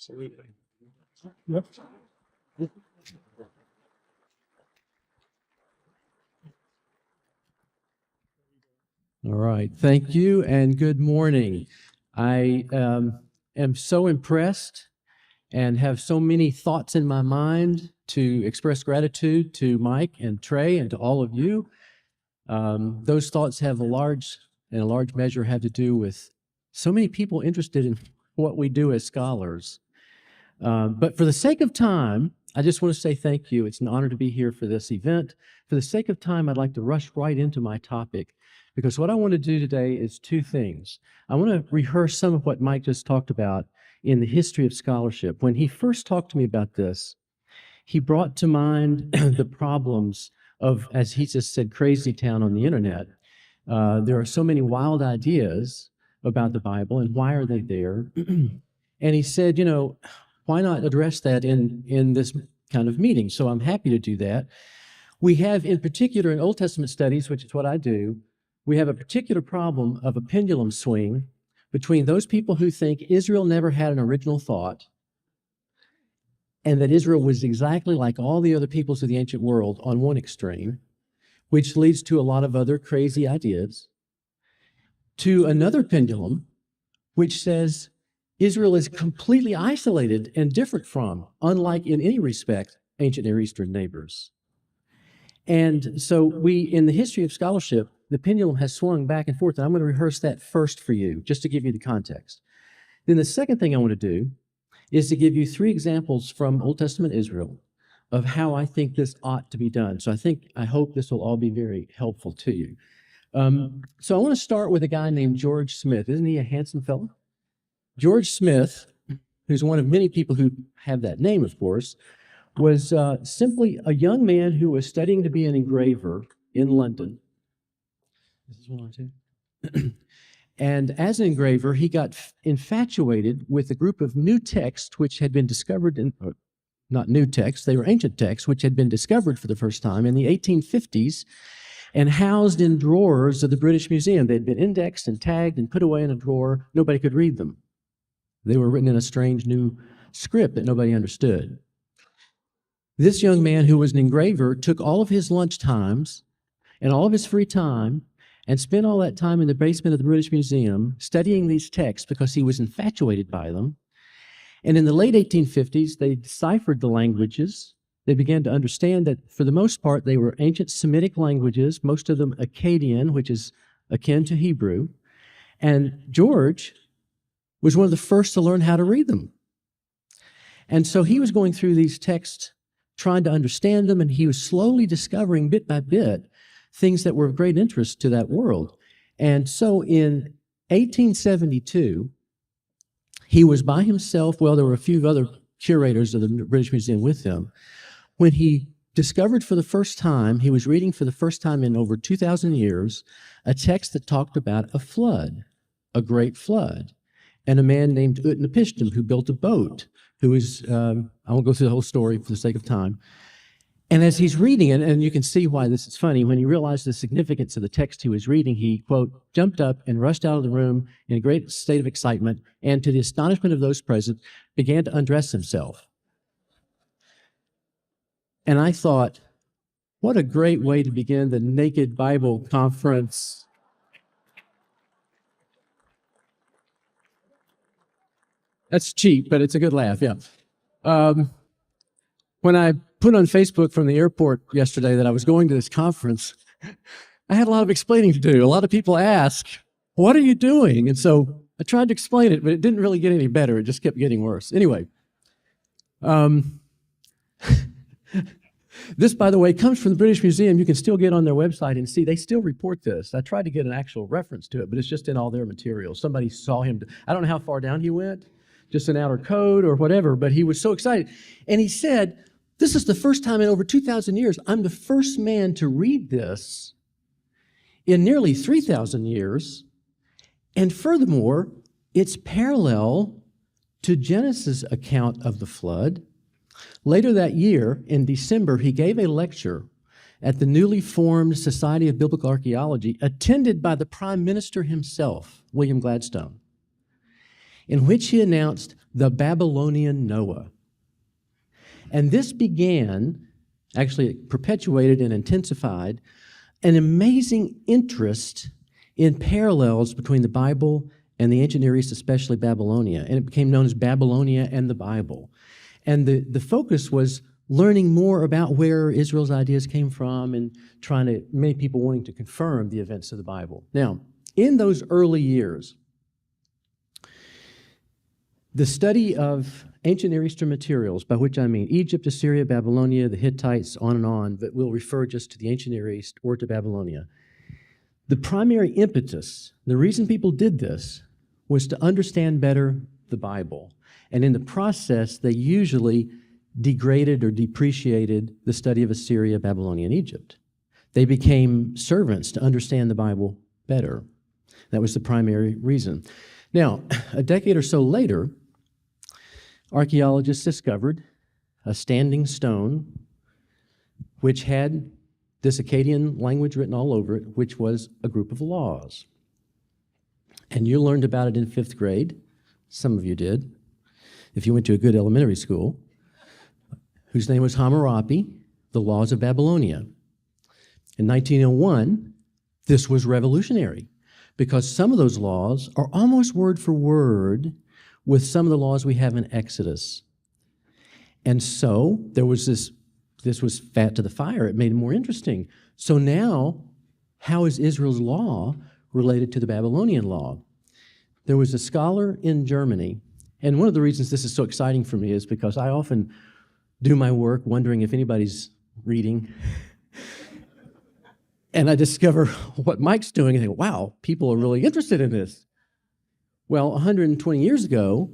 Absolutely. Yep. All right. Thank you and good morning. I am so impressed and have so many thoughts in my mind to express gratitude to Mike and Trey and to all of you. Those thoughts have in a large measure have to do with so many people interested in what we do as scholars. But for the sake of time, I just want to say thank you. It's an honor to be here for this event. For the sake of time, I'd like to rush right into my topic because what I want to do today is two things. I want to rehearse some of what Mike just talked about in the history of scholarship. When he first talked to me about this, he brought to mind the problems of, as he just said, crazy town on the internet. There are so many wild ideas about the Bible, and why are they there? And he said, why not address that in this kind of meeting? So I'm happy to do that. We have, in particular, in Old Testament studies, which is what I do, we have a particular problem of a pendulum swing between those people who think Israel never had an original thought and that Israel was exactly like all the other peoples of the ancient world on one extreme, which leads to a lot of other crazy ideas, to another pendulum, which says Israel is completely isolated and different from, unlike in any respect, ancient Near Eastern neighbors. And so in the history of scholarship, the pendulum has swung back and forth, and I'm going to rehearse that first for you, just to give you the context. Then the second thing I want to do is to give you three examples from Old Testament Israel of how I think this ought to be done. So I hope this will all be very helpful to you. So I want to start with a guy named George Smith. Isn't he a handsome fellow? George Smith, who's one of many people who have that name, of course, was simply a young man who was studying to be an engraver in London. This is 1 or 2. And as an engraver, he got infatuated with a group of new texts which had been discovered not new texts, they were ancient texts, which had been discovered for the first time in the 1850s and housed in drawers of the British Museum. They'd been indexed and tagged and put away in a drawer. Nobody could read them. They were written in a strange new script that nobody understood. This young man who was an engraver took all of his lunch times and all of his free time and spent all that time in the basement of the British Museum studying these texts because he was infatuated by them. And in the late 1850s, they deciphered the languages. They began to understand that, for the most part, they were ancient Semitic languages, most of them Akkadian, which is akin to Hebrew. And George was one of the first to learn how to read them. And so he was going through these texts, trying to understand them, and he was slowly discovering, bit by bit, things that were of great interest to that world. And so in 1872, he was by himself. Well, there were a few other curators of the British Museum with him. When he discovered for the first time, he was reading for the first time in over 2,000 years, a text that talked about a flood, a great flood, and a man named Utnapishtim who built a boat, who is, I won't go through the whole story for the sake of time. And as he's reading it, and you can see why this is funny, when he realized the significance of the text he was reading, he, quote, jumped up and rushed out of the room in a great state of excitement, and to the astonishment of those present, began to undress himself. And I thought, what a great way to begin the Naked Bible Conference. That's cheap, but it's a good laugh, yeah. When I put on Facebook from the airport yesterday that I was going to this conference, I had a lot of explaining to do. A lot of people ask, what are you doing? And so I tried to explain it, but it didn't really get any better. It just kept getting worse. Anyway, this, by the way, comes from the British Museum. You can still get on their website and see. They still report this. I tried to get an actual reference to it, but it's just in all their materials. Somebody saw him. I don't know how far down he went, just an outer code or whatever, but he was so excited. And he said, this is the first time in over 2,000 years, I'm the first man to read this in nearly 3,000 years. And furthermore, it's parallel to Genesis' account of the flood. Later that year, in December, he gave a lecture at the newly formed Society of Biblical Archaeology, attended by the Prime Minister himself, William Gladstone. in which he announced the Babylonian Noah. And this began, actually it perpetuated and intensified, an amazing interest in parallels between the Bible and the ancient Near East, especially Babylonia. And it became known as Babylonia and the Bible. And the focus was learning more about where Israel's ideas came from and many people wanting to confirm the events of the Bible. Now, in those early years, the study of ancient Near Eastern materials, by which I mean Egypt, Assyria, Babylonia, the Hittites, on, but we'll refer just to the ancient Near East or to Babylonia. The primary impetus, the reason people did this, was to understand better the Bible. And in the process, they usually degraded or depreciated the study of Assyria, Babylonia, and Egypt. They became servants to understand the Bible better. That was the primary reason. Now, a decade or so later, archaeologists discovered a standing stone which had this Akkadian language written all over it, which was a group of laws. And you learned about it in 5th grade. Some of you did, if you went to a good elementary school, whose name was Hammurabi, the Laws of Babylonia. In 1901, this was revolutionary because some of those laws are almost word for word with some of the laws we have in Exodus. And so there was this was fat to the fire. It made it more interesting. So now, how is Israel's law related to the Babylonian law? There was a scholar in Germany, and one of the reasons this is so exciting for me is because I often do my work wondering if anybody's reading. And I discover what Mike's doing and think, wow, people are really interested in this. Well, 120 years ago,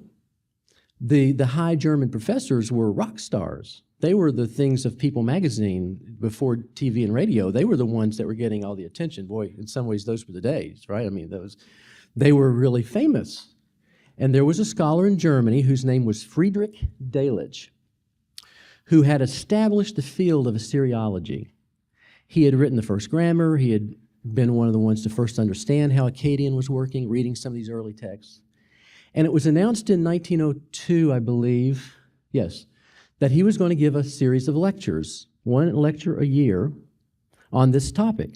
the high German professors were rock stars. They were the things of People magazine before TV and radio. They were the ones that were getting all the attention. Boy, in some ways, those were the days, right? I mean, they were really famous. And there was a scholar in Germany whose name was Friedrich Delitzsch, who had established the field of Assyriology. He had written the first grammar. He had been one of the ones to first understand how Akkadian was working, reading some of these early texts. And it was announced in 1902, I believe, yes, that he was going to give a series of lectures, one lecture a year, on this topic,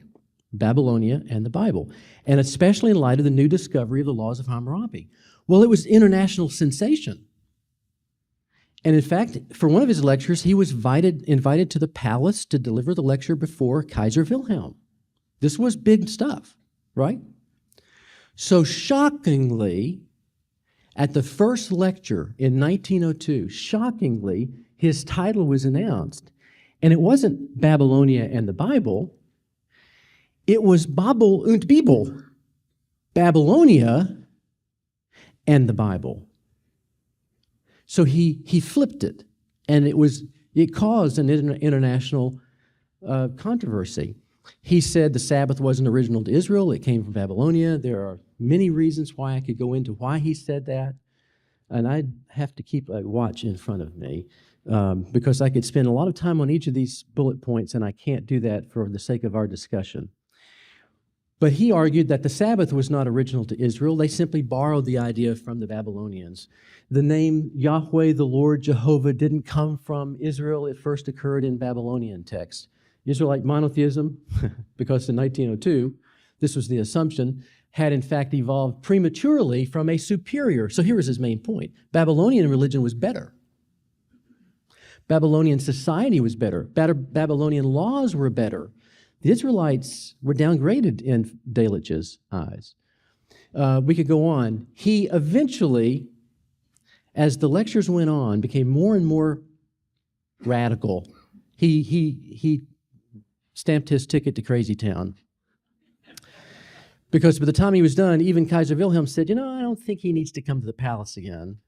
Babylonia and the Bible, and especially in light of the new discovery of the laws of Hammurabi. Well, it was international sensation. And in fact, for one of his lectures, he was invited to the palace to deliver the lecture before Kaiser Wilhelm. This was big stuff, right? So shockingly, at the first lecture in 1902, shockingly, his title was announced. And it wasn't Babylonia and the Bible. It was Babel und Bibel, Babylonia and the Bible. So he flipped it, and it caused an international controversy. He said the Sabbath wasn't original to Israel, it came from Babylonia. There are many reasons why I could go into why he said that, and I'd have to keep a watch in front of me because I could spend a lot of time on each of these bullet points, and I can't do that for the sake of our discussion. But he argued that the Sabbath was not original to Israel. They simply borrowed the idea from the Babylonians. The name Yahweh, the Lord, Jehovah, didn't come from Israel. It first occurred in Babylonian text. Israelite monotheism, because in 1902, this was the assumption, had in fact evolved prematurely from a superior. So here was his main point. Babylonian religion was better. Babylonian society was better. Babylonian laws were better. The Israelites were downgraded in Delitzsch's eyes. We could go on. He eventually, as the lectures went on, became more and more radical. He stamped his ticket to Crazy Town. Because by the time he was done, even Kaiser Wilhelm said, I don't think he needs to come to the palace again.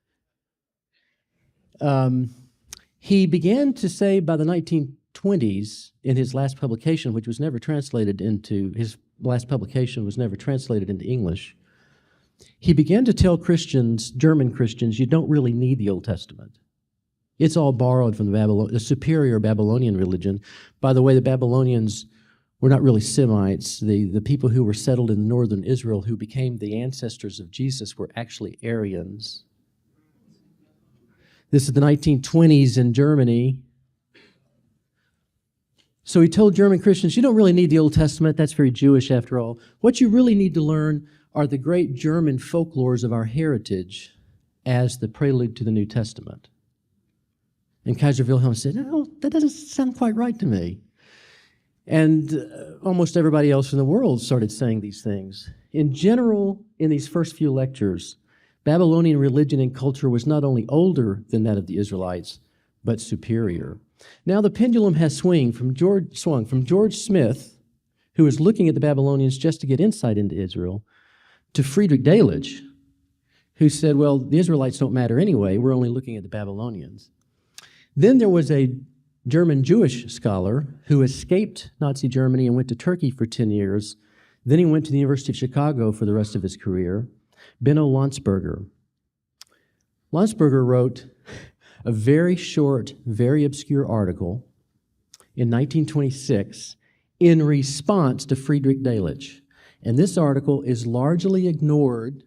He began to say by the 1920s, in his last publication, which was never translated into, English, he began to tell Christians, German Christians, you don't really need the Old Testament. It's all borrowed from the superior Babylonian religion. By the way, the Babylonians were not really Semites. The people who were settled in northern Israel who became the ancestors of Jesus were actually Aryans. This is the 1920s in Germany. So he told German Christians, you don't really need the Old Testament. That's very Jewish after all. What you really need to learn are the great German folklores of our heritage as the prelude to the New Testament. And Kaiser Wilhelm said, no, that doesn't sound quite right to me. And almost everybody else in the world started saying these things. In general, in these first few lectures, Babylonian religion and culture was not only older than that of the Israelites, but superior. Now the pendulum has swung from George Smith, who was looking at the Babylonians just to get insight into Israel, to Friedrich Delitzsch, who said, well, the Israelites don't matter anyway, we're only looking at the Babylonians. Then there was a German Jewish scholar who escaped Nazi Germany and went to Turkey for 10 years. Then he went to the University of Chicago for the rest of his career, Benno Landsberger. Landsberger wrote a very short, very obscure article in 1926 in response to Friedrich Delitzsch. And this article is largely ignored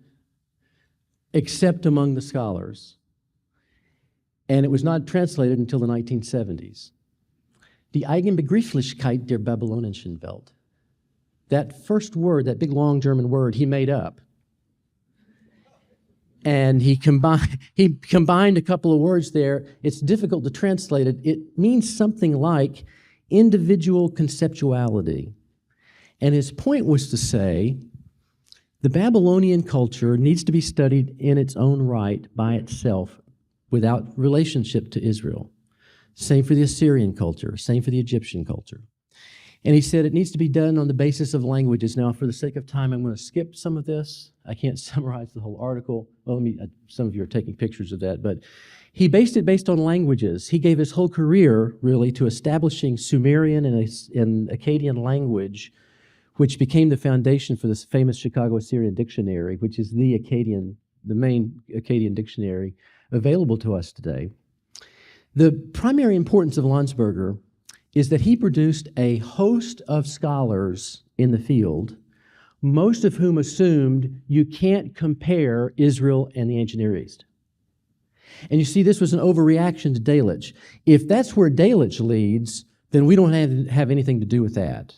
except among the scholars. And it was not translated until the 1970s. Die Eigenbegrifflichkeit der Babylonischen Welt. That first word, that big long German word, he made up. And he combined a couple of words there. It's difficult to translate it. It means something like individual conceptuality. And his point was to say, the Babylonian culture needs to be studied in its own right by itself without relationship to Israel. Same for the Assyrian culture, same for the Egyptian culture. And he said it needs to be done on the basis of languages. Now, for the sake of time, I'm going to skip some of this. I can't summarize the whole article. Well, some of you are taking pictures of that, but he based on languages. He gave his whole career, really, to establishing Sumerian and Akkadian language, which became the foundation for this famous Chicago Assyrian Dictionary, which is the main Akkadian dictionary available to us today. The primary importance of Landsberger is that he produced a host of scholars in the field, most of whom assumed you can't compare Israel and the ancient Near East. And you see, this was an overreaction to Delitzsch. If that's where Delitzsch leads, then we don't have anything to do with that.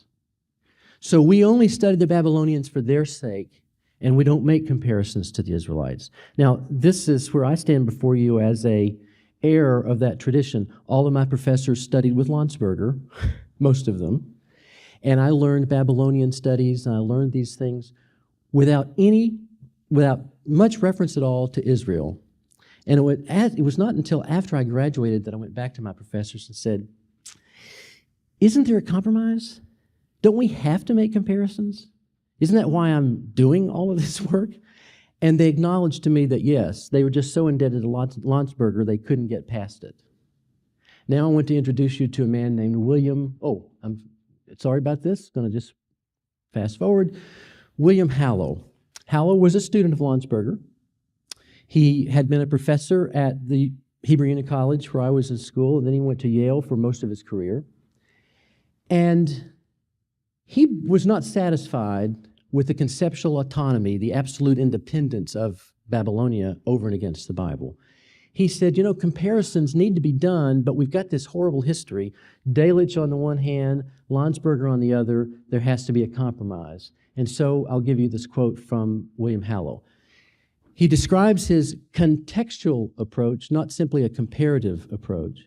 So we only study the Babylonians for their sake, and we don't make comparisons to the Israelites. Now, this is where I stand before you as a heir of that tradition. All of my professors studied with Landsberger, most of them, and I learned Babylonian studies, and I learned these things without much reference at all to Israel. And it was not until after I graduated that I went back to my professors and said, isn't there a compromise? Don't we have to make comparisons? Isn't that why I'm doing all of this work? And they acknowledged to me that, yes, they were just so indebted to Landsberger, they couldn't get past it. Now I want to introduce you to a man named William, I'm sorry about this, going to just fast forward. William Hallow. Hallow was a student of Landsberger. He had been a professor at the Hebrew Union College where I was in school, and then he went to Yale for most of his career. And he was not satisfied with the conceptual autonomy, the absolute independence of Babylonia over and against the Bible. He said, comparisons need to be done, but we've got this horrible history. Delitzsch on the one hand, Landsberger on the other, there has to be a compromise. And so I'll give you this quote from William Hallow. He describes his contextual approach, not simply a comparative approach,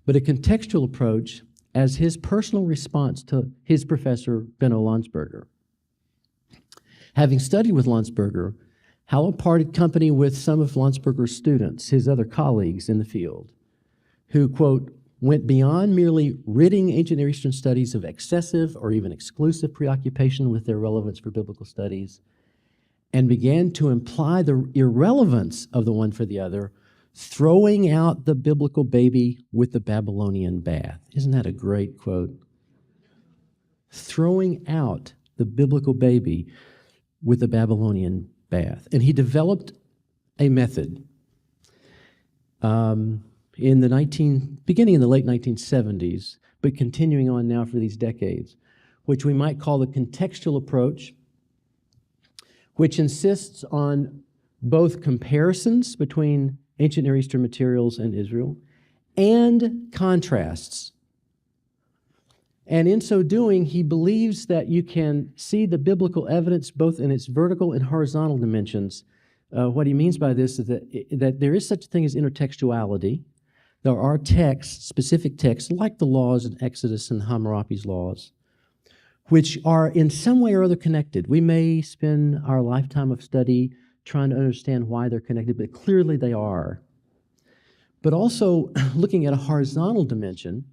but a contextual approach as his personal response to his professor, Benno Landsberger. Having studied with Landsberger, Hallow parted company with some of Landsberger's students, his other colleagues in the field, who, quote, went beyond merely ridding ancient Near Eastern studies of excessive or even exclusive preoccupation with their relevance for biblical studies, and began to imply the irrelevance of the one for the other, throwing out the biblical baby with the Babylonian bath. Isn't that a great quote? Throwing out the biblical baby with the Babylonian bath. And he developed a method beginning in the late 1970s, but continuing on now for these decades, which we might call the contextual approach, which insists on both comparisons between ancient Near Eastern materials and Israel and contrasts. And in so doing, he believes that you can see the biblical evidence both in its vertical and horizontal dimensions. What he means by this is that there is such a thing as intertextuality. There are texts, specific texts, like the laws in Exodus and Hammurabi's laws, which are in some way or other connected. We may spend our lifetime of study trying to understand why they're connected, but clearly they are. But also looking at a horizontal dimension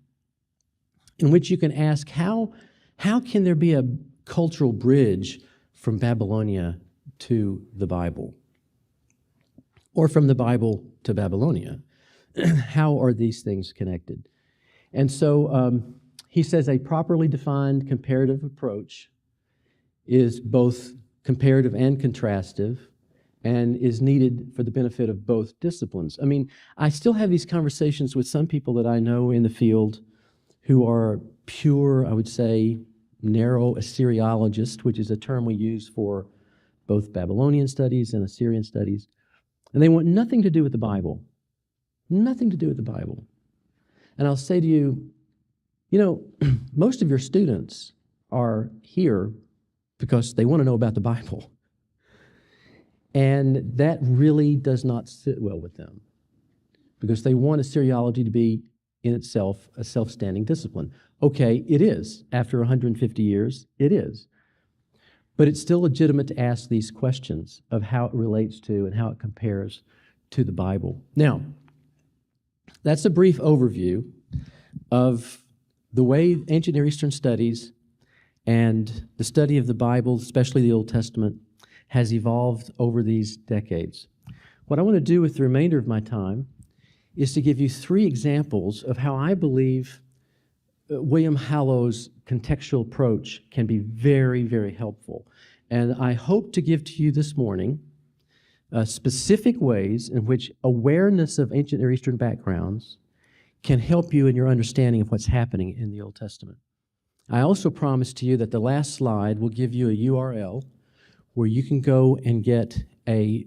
in which you can ask, how can there be a cultural bridge from Babylonia to the Bible? Or from the Bible to Babylonia? How are these things connected? And so he says a properly defined comparative approach is both comparative and contrastive and is needed for the benefit of both disciplines. I mean, I still have these conversations with some people that I know in the field who are pure, I would say, narrow Assyriologists, which is a term we use for both Babylonian studies and Assyrian studies. And they want nothing to do with the Bible. Nothing to do with the Bible. And I'll say to you, most of your students are here because they want to know about the Bible. And that really does not sit well with them because they want Assyriology to be in itself a self-standing discipline. Okay, it is. After 150 years, it is. But it's still legitimate to ask these questions of how it relates to and how it compares to the Bible. Now, that's a brief overview of the way ancient Near Eastern studies and the study of the Bible, especially the Old Testament, has evolved over these decades. What I want to do with the remainder of my time is to give you 3 examples of how I believe William Hallow's contextual approach can be very, very helpful. And I hope to give to you this morning specific ways in which awareness of ancient Near Eastern backgrounds can help you in your understanding of what's happening in the Old Testament. I also promise to you that the last slide will give you a URL where you can go and get a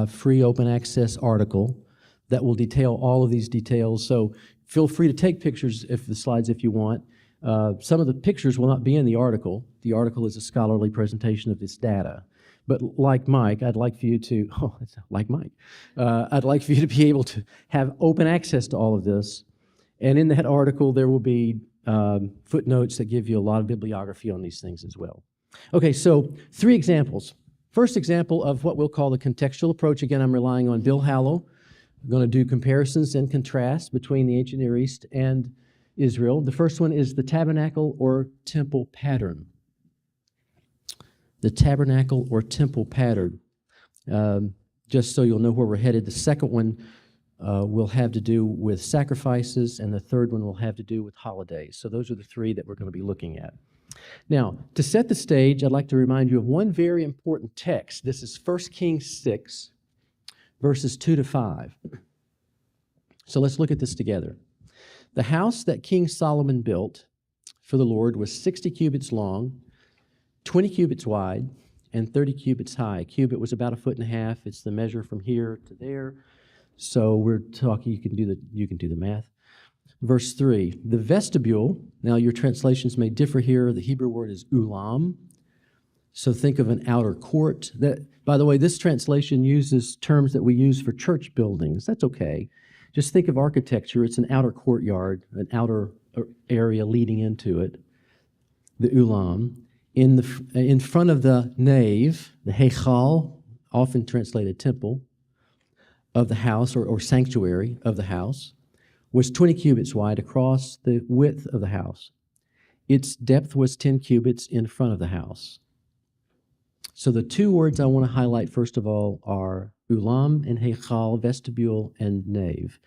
free open access article that will detail all of these details. So feel free to take pictures of the slides if you want. Some of the pictures will not be in the article. The article is a scholarly presentation of this data. But like Mike, I'd like for you to, I'd like for you to be able to have open access to all of this. And in that article, there will be footnotes that give you a lot of bibliography on these things as well. Okay, so 3 examples. First example of what we'll call the contextual approach. Again, I'm relying on Bill Hallow. I'm going to do comparisons and contrasts between the ancient Near East and Israel. The first one is the tabernacle or temple pattern. The tabernacle or temple pattern. Just so you'll know where we're headed. The second one will have to do with sacrifices, and the third one will have to do with holidays. So those are the 3 that we're going to be looking at. Now, to set the stage, I'd like to remind you of one very important text. This is 1 Kings 6, verses 2 to 5. So let's look at this together. The house that King Solomon built for the Lord was 60 cubits long, 20 cubits wide, and 30 cubits high. A cubit was about 1.5 feet. It's the measure from here to there. So we're talking, you can do the math. Verse 3, the vestibule, now your translations may differ here. The Hebrew word is ulam. So think of an outer court. By the way, this translation uses terms that we use for church buildings. That's okay. Just think of architecture. It's an outer courtyard, an outer area leading into it, the ulam. In front of the nave, the heichal, often translated temple, of the house or sanctuary of the house, was 20 cubits wide across the width of the house. Its depth was 10 cubits in front of the house. So the 2 words I want to highlight first of all are ulam and heichal, vestibule and nave.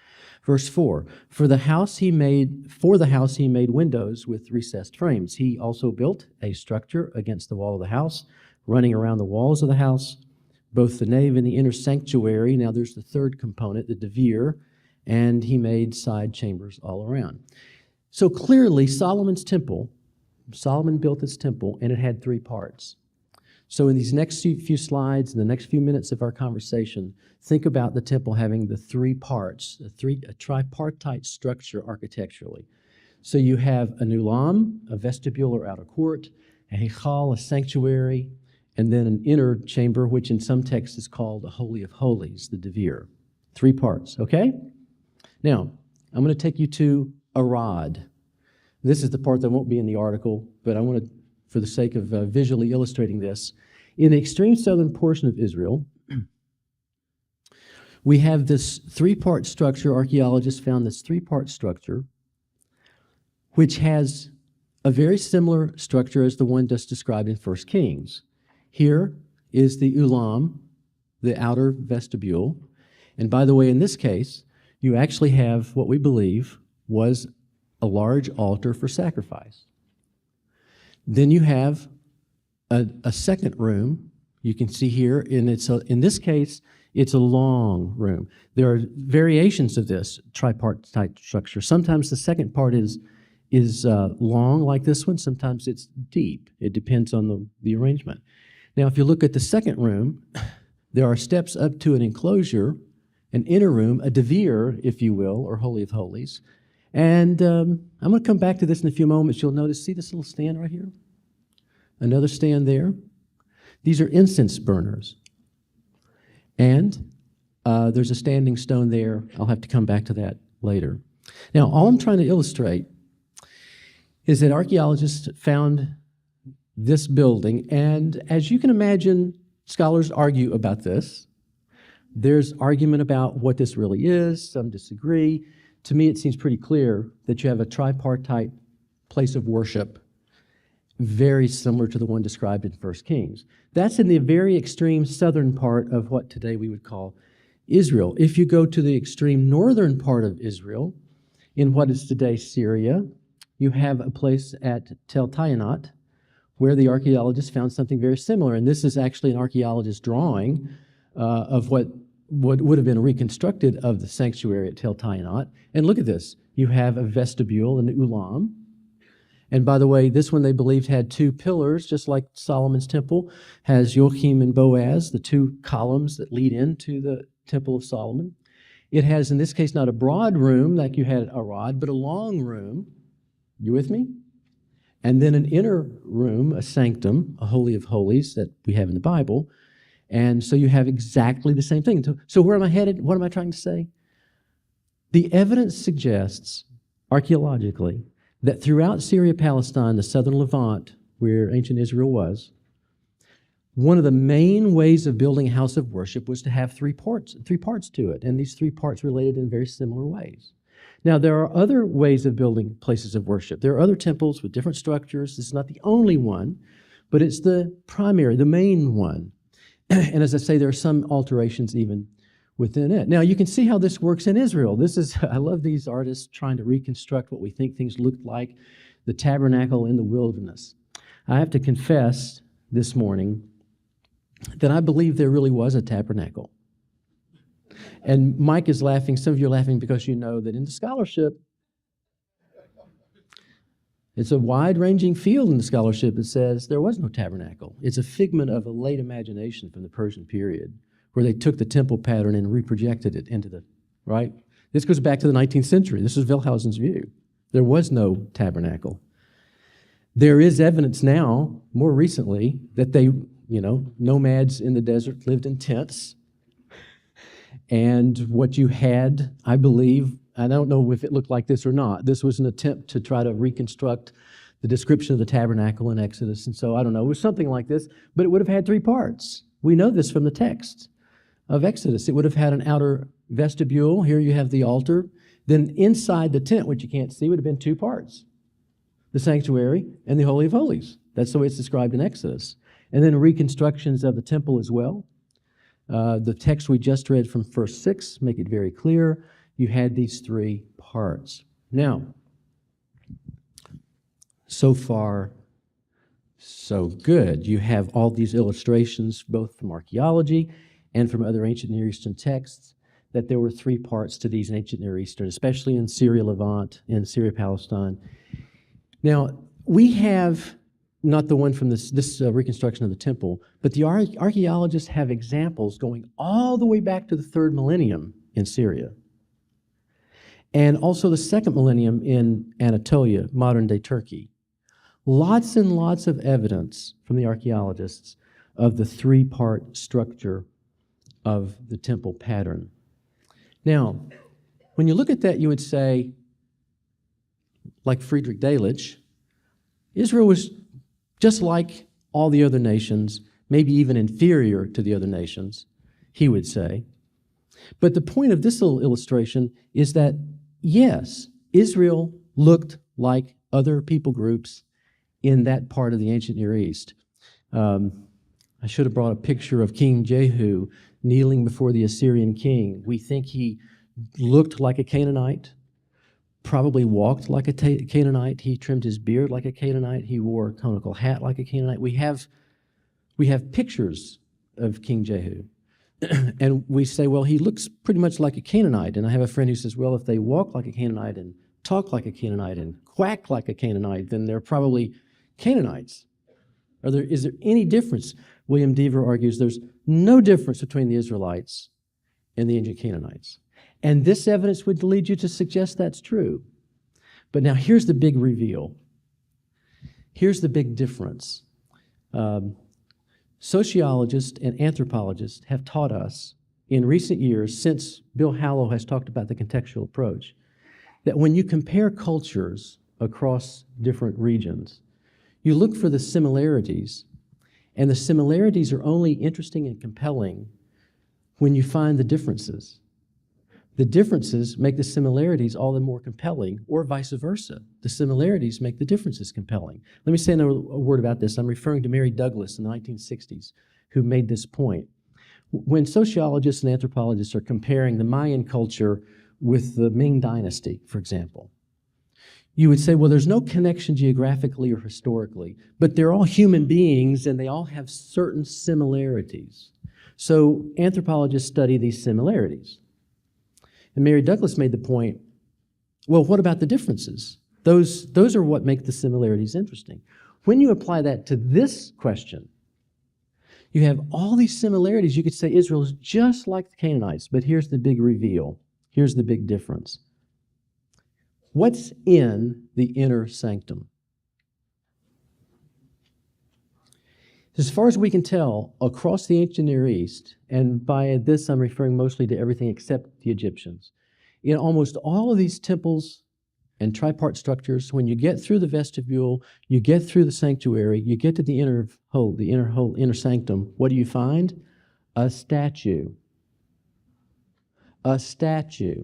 Verse 4, for the house he made windows with recessed frames. He also built a structure against the wall of the house, running around the walls of the house, both the nave and the inner sanctuary. Now there's the 3rd component, the devir, and he made side chambers all around. So clearly Solomon's temple Solomon built this temple, and it had three parts. So in these next few slides, in the next few minutes of our conversation, think about the temple having the three parts, a tripartite structure architecturally. So you have an ulam, a vestibule or outer court, a heichal, a sanctuary, and then an inner chamber, which in some texts is called the Holy of Holies, the devir. Three parts, okay? Now, I'm going to take you to Arad. This is the part that won't be in the article, but I want to, for the sake of visually illustrating this, in the extreme southern portion of Israel, we have this three-part structure. Archaeologists found this three-part structure, which has a very similar structure as the one just described in 1 Kings. Here is the ulam, the outer vestibule. And by the way, in this case, you actually have what we believe was a large altar for sacrifice. Then you have a second room. You can see here, in this case, it's a long room. There are variations of this tripartite structure. Sometimes the second part is long, like this one. Sometimes it's deep. It depends on the arrangement. Now, if you look at the second room, there are steps up to an enclosure, an inner room, a devir, if you will, or Holy of Holies. And I'm going to come back to this in a few moments. You'll notice, see this little stand right here? Another stand there. These are incense burners. And there's a standing stone there. I'll have to come back to that later. Now, all I'm trying to illustrate is that archaeologists found this building, and as you can imagine, scholars argue about this. There's argument about what this really is. Some disagree. To me, it seems pretty clear that you have a tripartite place of worship, very similar to the one described in 1 Kings. That's in the very extreme southern part of what today we would call Israel. If you go to the extreme northern part of Israel, in what is today Syria, you have a place at Tel Tayanat, where the archaeologists found something very similar. And this is actually an archaeologist's drawing of what would have been reconstructed of the sanctuary at Tel Tayanat. And look at this. You have a vestibule, an ulam. And by the way, this one they believed had two pillars, just like Solomon's temple has Joachim and Boaz, the two columns that lead into the Temple of Solomon. It has, in this case, not a broad room like you had at Arad, but a long room. You with me? And then an inner room, a sanctum, a Holy of Holies that we have in the Bible. And so you have exactly the same thing. So where am I headed? What am I trying to say? The evidence suggests, archaeologically, that throughout Syria, Palestine, the southern Levant, where ancient Israel was, one of the main ways of building a house of worship was to have three parts to it, and these three parts related in very similar ways. Now, there are other ways of building places of worship. There are other temples with different structures. This is not the only one, but it's the primary, the main one. And as I say, there are some alterations even within it. Now, you can see how this works in Israel. I love these artists trying to reconstruct what we think things looked like, the tabernacle in the wilderness. I have to confess this morning that I believe there really was a tabernacle. And Mike is laughing. Some of you are laughing because you know that in the scholarship, it's a wide-ranging field in the scholarship that says there was no tabernacle. It's a figment of a late imagination from the Persian period, where they took the temple pattern and reprojected it into right? This goes back to the 19th century. This is Wellhausen's view. There was no tabernacle. There is evidence now, more recently, that nomads in the desert lived in tents. And what you had, I believe, I don't know if it looked like this or not, this was an attempt to try to reconstruct the description of the tabernacle in Exodus. And so, I don't know, it was something like this, but it would have had three parts. We know this from the text of Exodus. It would have had an outer vestibule. Here you have the altar. Then inside the tent, which you can't see, would have been two parts, the sanctuary and the Holy of Holies. That's the way it's described in Exodus. And then reconstructions of the temple as well. The text we just read from verse 6 make it very clear. You had these three parts. Now, so far, so good. You have all these illustrations, both from archaeology and from other ancient Near Eastern texts, that there were three parts to these ancient Near Eastern, especially in Syria, Levant, and Syria, Palestine. Now, We have not the one from this reconstruction of the temple, but the archaeologists have examples going all the way back to the 3rd millennium in Syria, and also the 2nd millennium in Anatolia, modern-day Turkey. Lots and lots of evidence from the archaeologists of the 3-part structure of the temple pattern. Now, when you look at that, you would say, like Friedrich Delitzsch, Israel was just like all the other nations, maybe even inferior to the other nations, he would say. But the point of this little illustration is that, yes, Israel looked like other people groups in that part of the ancient Near East. I should have brought a picture of King Jehu kneeling before the Assyrian king. We think he looked like a Canaanite, probably walked like a Canaanite. He trimmed his beard like a Canaanite. He wore a conical hat like a Canaanite. We have pictures of King Jehu. And we say, well, he looks pretty much like a Canaanite. And I have a friend who says, well, if they walk like a Canaanite and talk like a Canaanite and quack like a Canaanite, then they're probably Canaanites. Is there any difference? William Dever argues there's no difference between the Israelites and the ancient Canaanites. And this evidence would lead you to suggest that's true. But now here's the big reveal. Here's the big difference. Sociologists and anthropologists have taught us in recent years, since Bill Hallow has talked about the contextual approach, that when you compare cultures across different regions, you look for the similarities, and the similarities are only interesting and compelling when you find the differences. The differences make the similarities all the more compelling, or vice versa. The similarities make the differences compelling. Let me say a word about this. I'm referring to Mary Douglas in the 1960s, who made this point. When sociologists and anthropologists are comparing the Mayan culture with the Ming Dynasty, for example, you would say, well, there's no connection geographically or historically, but they're all human beings and they all have certain similarities. So anthropologists study these similarities. And Mary Douglas made the point, well, what about the differences? Those are what make the similarities interesting. When you apply that to this question, you have all these similarities. You could say Israel is just like the Canaanites, but here's the big reveal. Here's the big difference. What's in the inner sanctum? As far as we can tell, across the ancient Near East, and by this I'm referring mostly to everything except the Egyptians, in almost all of these temples and tripart structures, when you get through the vestibule, you get through the sanctuary, you get to the inner sanctum, what do you find? A statue. A statue.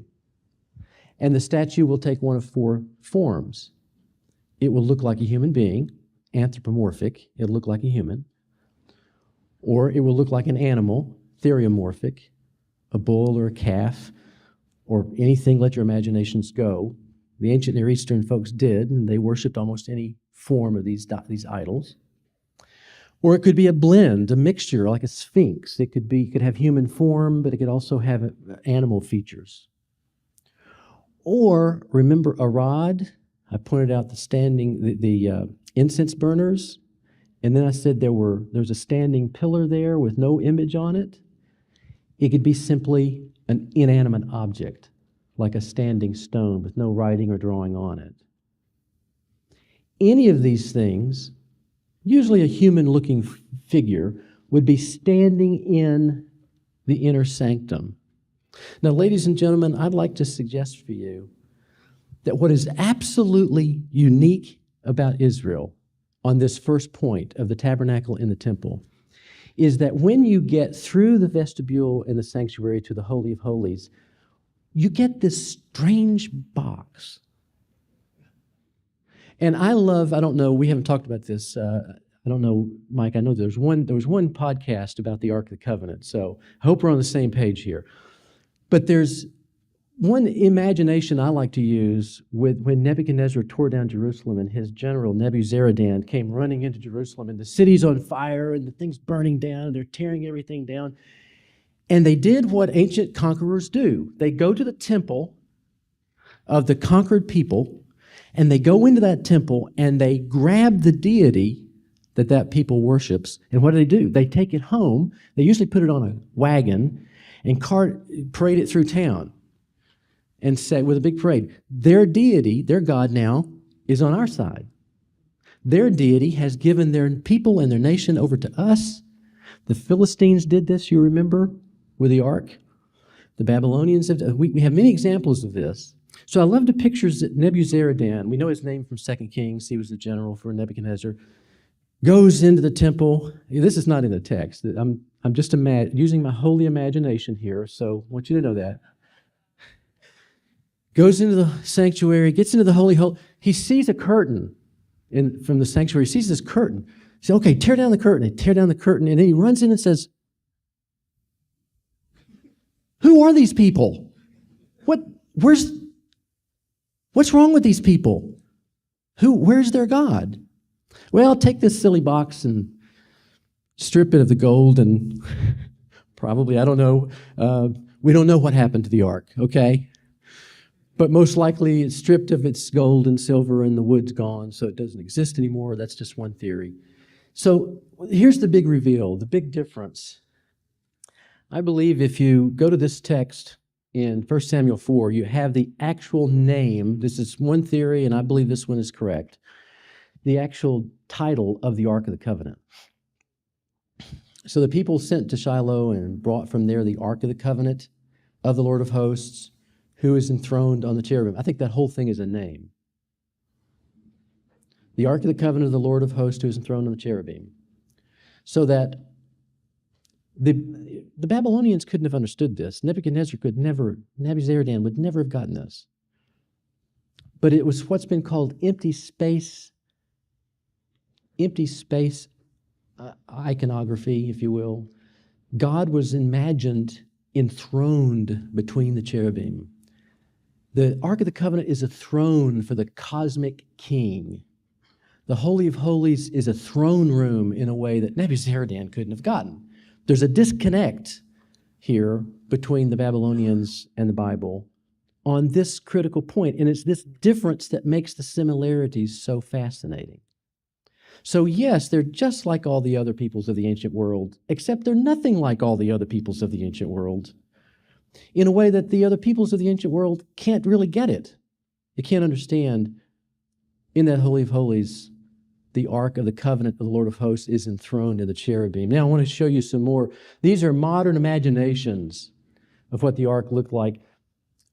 And the statue will take one of 4 forms. It will look like a human being, anthropomorphic, it'll look like a human. Or it will look like an animal, theriomorphic, a bull or a calf, or anything, let your imaginations go. The ancient Near Eastern folks did, and they worshipped almost any form of these idols. Or it could be a blend, a mixture, like a sphinx. It could have human form, but it could also have animal features. Or, remember a rod? I pointed out the incense burners, and then I said there's a standing pillar there with no image on it. It could be simply an inanimate object, like a standing stone with no writing or drawing on it. Any of these things, usually a human-looking figure, would be standing in the inner sanctum. Now, ladies and gentlemen, I'd like to suggest for you that what is absolutely unique about Israel on this first point of the tabernacle in the temple is that when you get through the vestibule and the sanctuary to the Holy of Holies, you get this strange box. And I don't know, we haven't talked about this. I don't know, Mike, I know there was one podcast about the Ark of the Covenant, so I hope we're on the same page here. But there's one imagination I like to use when Nebuchadnezzar tore down Jerusalem and his general Nebuzaradan came running into Jerusalem and the city's on fire and the thing's burning down and they're tearing everything down. And they did what ancient conquerors do. They go to the temple of the conquered people And they go into that temple and they grab the deity that people worships. And what do? They take it home. They usually put it on a wagon and parade it through town and say, with a big parade, their deity, their God now, is on our side. Their deity has given their people and their nation over to us. The Philistines did this, you remember, with the ark. The Babylonians have. We have many examples of this. So I love the pictures that Nebuzaradan, we know his name from 2 Kings, he was the general for Nebuchadnezzar, goes into the temple. This is not in the text. I'm just using my holy imagination here, so I want you to know that. Goes into the sanctuary, gets into the holy. He sees a curtain from the sanctuary. He sees this curtain. He says, okay, tear down the curtain. They tear down the curtain, and then he runs in and says, who are these people? What's wrong with these people? Where's their God? Well, take this silly box and strip it of the gold and probably, I don't know, we don't know what happened to the ark, okay? But most likely it's stripped of its gold and silver and the wood's gone, so it doesn't exist anymore. That's just one theory. So here's the big reveal, the big difference. I believe if you go to this text in 1 Samuel 4, you have the actual name. This is one theory, and I believe this one is correct. The actual title of the Ark of the Covenant. So the people sent to Shiloh and brought from there the Ark of the Covenant of the Lord of Hosts, who is enthroned on the cherubim. I think that whole thing is a name. The Ark of the Covenant of the Lord of Hosts, who is enthroned on the cherubim. So that the Babylonians couldn't have understood this. Nebuzaradan would never have gotten this. But it was what's been called empty space iconography, if you will. God was imagined enthroned between the cherubim. The Ark of the Covenant is a throne for the cosmic king. The Holy of Holies is a throne room in a way that Nebuzaradan couldn't have gotten. There's a disconnect here between the Babylonians and the Bible on this critical point, and it's this difference that makes the similarities so fascinating. So yes, they're just like all the other peoples of the ancient world, except they're nothing like all the other peoples of the ancient world, in a way that the other peoples of the ancient world can't really get it. They can't understand. In that Holy of Holies, the Ark of the Covenant of the Lord of Hosts is enthroned in the cherubim. Now I want to show you some more. These are modern imaginations of what the Ark looked like,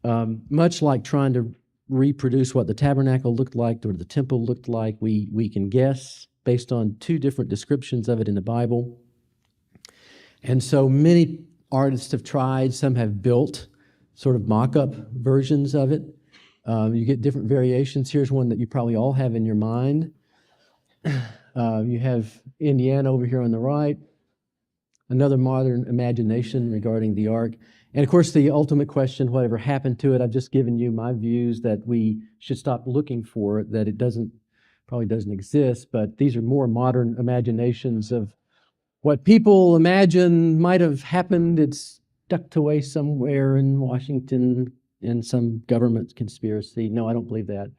much like trying to reproduce what the tabernacle looked like or the temple looked like. We can guess based on two different descriptions of it in the Bible. And so many artists have tried. Some have built sort of mock-up versions of it. You get different variations. Here's one that you probably all have in your mind. You have Indiana over here on the right, another modern imagination regarding the ark. And of course, the ultimate question, whatever happened to it, I've just given you my views that we should stop looking for it, that it probably doesn't exist, but these are more modern imaginations of what people imagine might have happened. It's tucked away somewhere in Washington in some government conspiracy. No, I don't believe that.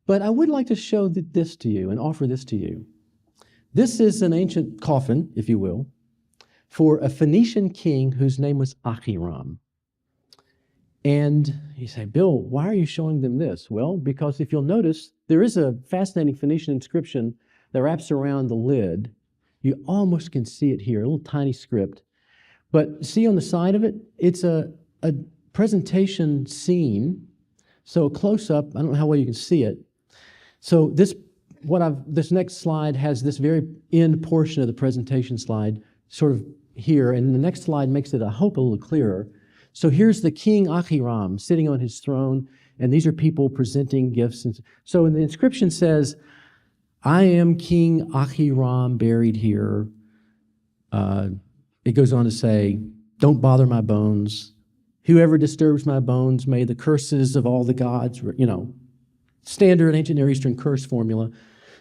But I would like to show this to you and offer this to you. This is an ancient coffin, if you will, for a Phoenician king whose name was Ahiram. And you say, Bill, why are you showing them this? Well, because if you'll notice, there is a fascinating Phoenician inscription that wraps around the lid. You almost can see it here, a little tiny script. But see on the side of it, it's a presentation scene. So close up, I don't know how well you can see it. So this next slide has this very end portion of the presentation slide sort of here, and the next slide makes it, I hope, a little clearer. So here's the king Ahiram sitting on his throne, and these are people presenting gifts. And so the inscription says, I am King Ahiram buried here. It goes on to say, don't bother my bones. Whoever disturbs my bones, may the curses of all the gods, standard ancient Near Eastern curse formula.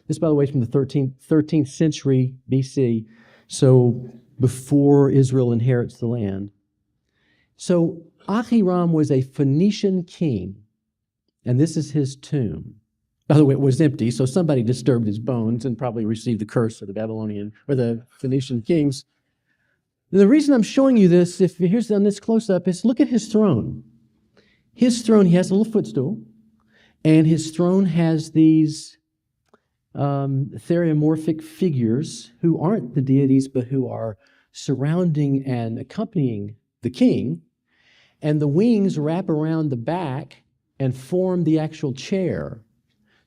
This, by the way, is from the 13th century BC, so before Israel inherits the land. So Ahiram was a Phoenician king And this is his tomb. By the way, it was empty, so somebody disturbed his bones and probably received the curse of the Babylonian or the Phoenician kings. The reason I'm showing you this, if here's on this close-up, is look at his throne. His throne, he has a little footstool, and his throne has these theriomorphic figures who aren't the deities, but who are surrounding and accompanying the king. And the wings wrap around the back and form the actual chair.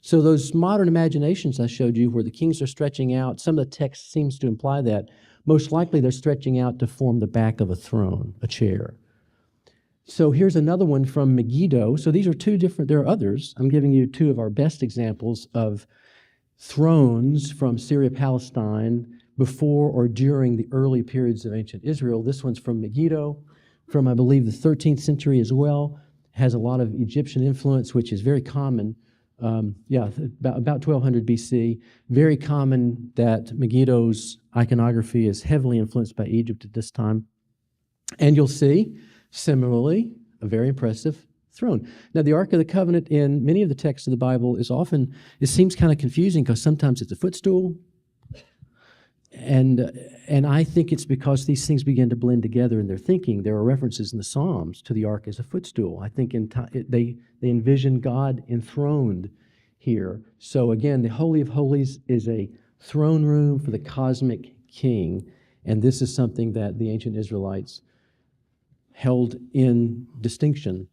So those modern imaginations I showed you where the kings are stretching out, some of the text seems to imply that. Most likely they're stretching out to form the back of a throne, a chair. So here's another one from Megiddo. So these are two different, there are others. I'm giving you two of our best examples of thrones from Syria, Palestine, before or during the early periods of ancient Israel. This one's from Megiddo, from I believe the 13th century as well. Has a lot of Egyptian influence, which is very common. About 1200 BC. Very common that Megiddo's iconography is heavily influenced by Egypt at this time. And you'll see, similarly, a very impressive throne. Now, the Ark of the Covenant in many of the texts of the Bible is often, it seems kind of confusing because sometimes it's a footstool. And I think it's because these things begin to blend together in their thinking. There are references in the Psalms to the ark as a footstool. I think they envision God enthroned here. So again, the Holy of Holies is a throne room for the cosmic king, and this is something that the ancient Israelites held in distinction.